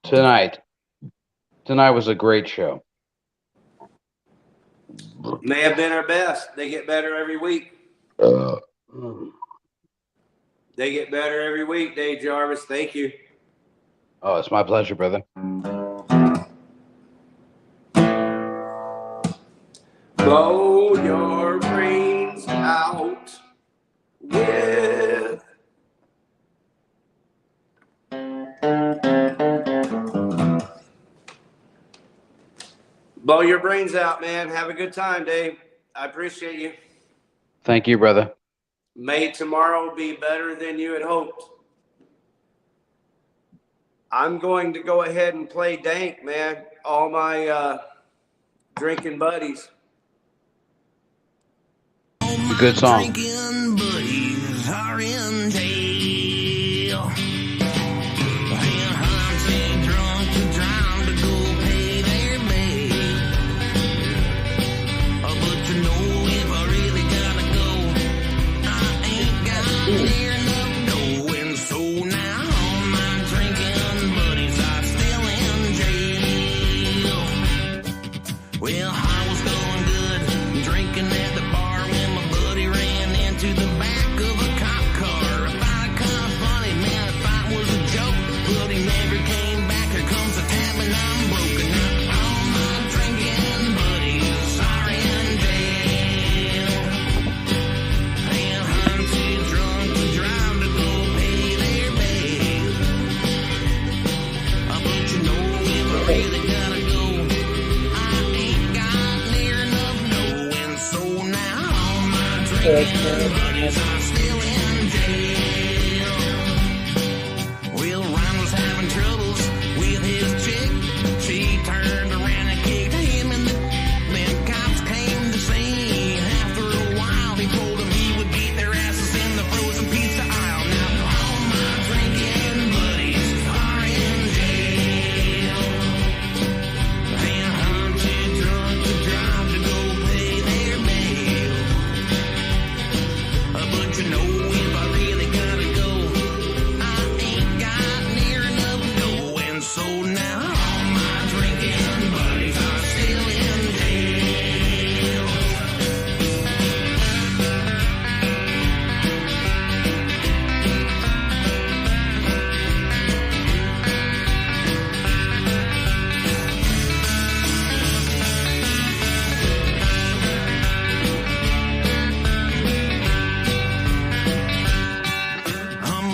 tonight. Tonight was a great show. May have been our best. They get better every week. They get better every week, Dave Jarvis. Thank you. Oh, it's my pleasure, brother. Blow your brains out with blow your brains out, man. Have a good time, Dave. I appreciate you. Thank you, brother. May tomorrow be better than you had hoped. I'm going to go ahead and play Dank, man. All my drinking buddies. Good song. Drinking buddies are in jail. And hunting drunk to drown to go pay their bail. But you know if I really gotta go, I ain't got near enough dough. And so now all my drinking buddies are still in jail. Well, I was going good, drinking at the bar when my buddy ran into the back of a cop car. I thought it kind of funny, man, the fight was a joke, but he never came back. Here comes the tab and I'm broken. Now all my drinking buddies are in jail. And I'm too drunk to drive to go pay their bail. But you know if I really gotta go, I ain't got near enough dough. And so now all my drinking buddies are still in jail. Well, Ryan was having troubles with his chick. She turned around and kicked him in the... Then cops came to scene. After a while, he told them he would beat their asses in the frozen pizza aisle. Now all my drinking buddies are in jail. And I'm too drunk to drive to go pay their bail. But you know if I really gotta go, I ain't got near enough dough. And so now all my drinking buddies are still in jail.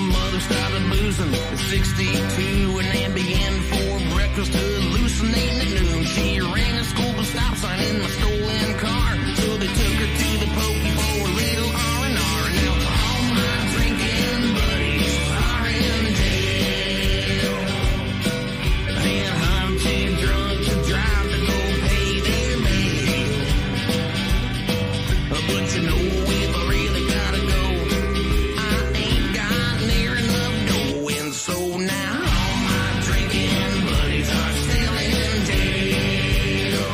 Mother started boozing at 62 and then began for breakfast hallucinating at noon. She ran a school bus stop sign in my stolen car, so they took her to the pokey for a little R&R. Now all my drinking buddies are in jail. And I'm too drunk to drive to go pay their bail. But you know if I really gotta go, I ain't got near enough dough. And so now all my drinking buddies are still in jail.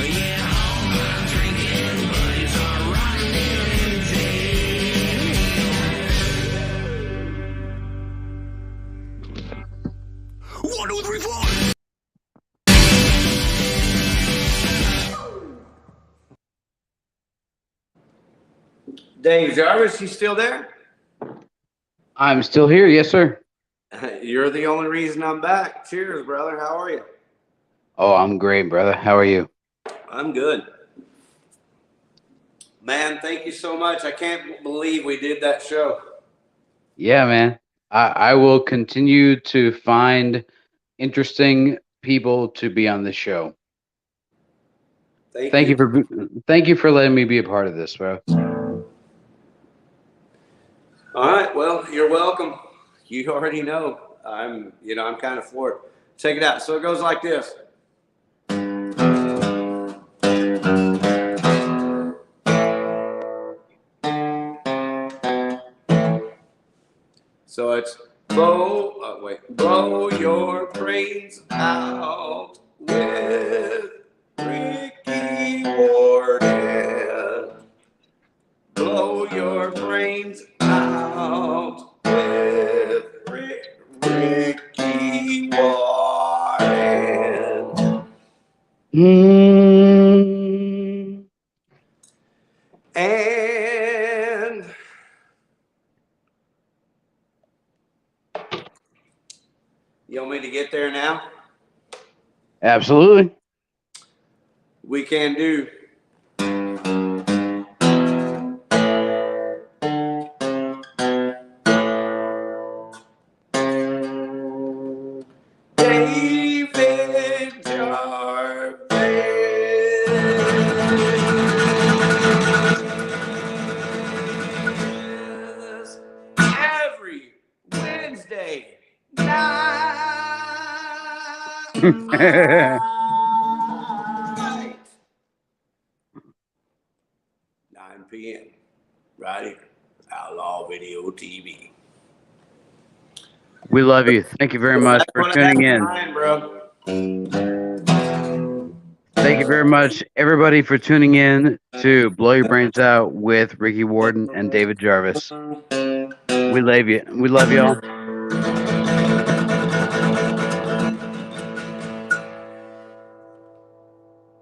Yeah, all my drinking buddies are rotting in jail. 1, 2, 3, 4. Dave Jarvis, you still there? I'm still here. Yes, sir. You're the only reason I'm back. Cheers, brother. How are you? Oh, I'm great, brother. How are you? I'm good. Man, thank you so much. I can't believe we did that show. Yeah, man. I will continue to find interesting people to be on the show. Thank you for letting me be a part of this, bro. All right. Well, you're welcome. You already know. I'm kind of floored. Check it out. So it goes like this. So it's blow your brains out with Ricky Warden. Blow your brains out with Ricky Warden. And you want me to get there now? Absolutely. We can do. David Jarvis. Every Wednesday night. 9 p.m. right here, Outlaw Video TV. We love you. Thank you very much for tuning in. Thank you very much, everybody, for tuning in to Blow Your Brains Out with Ricky Warden and David Jarvis. We love you. We love y'all.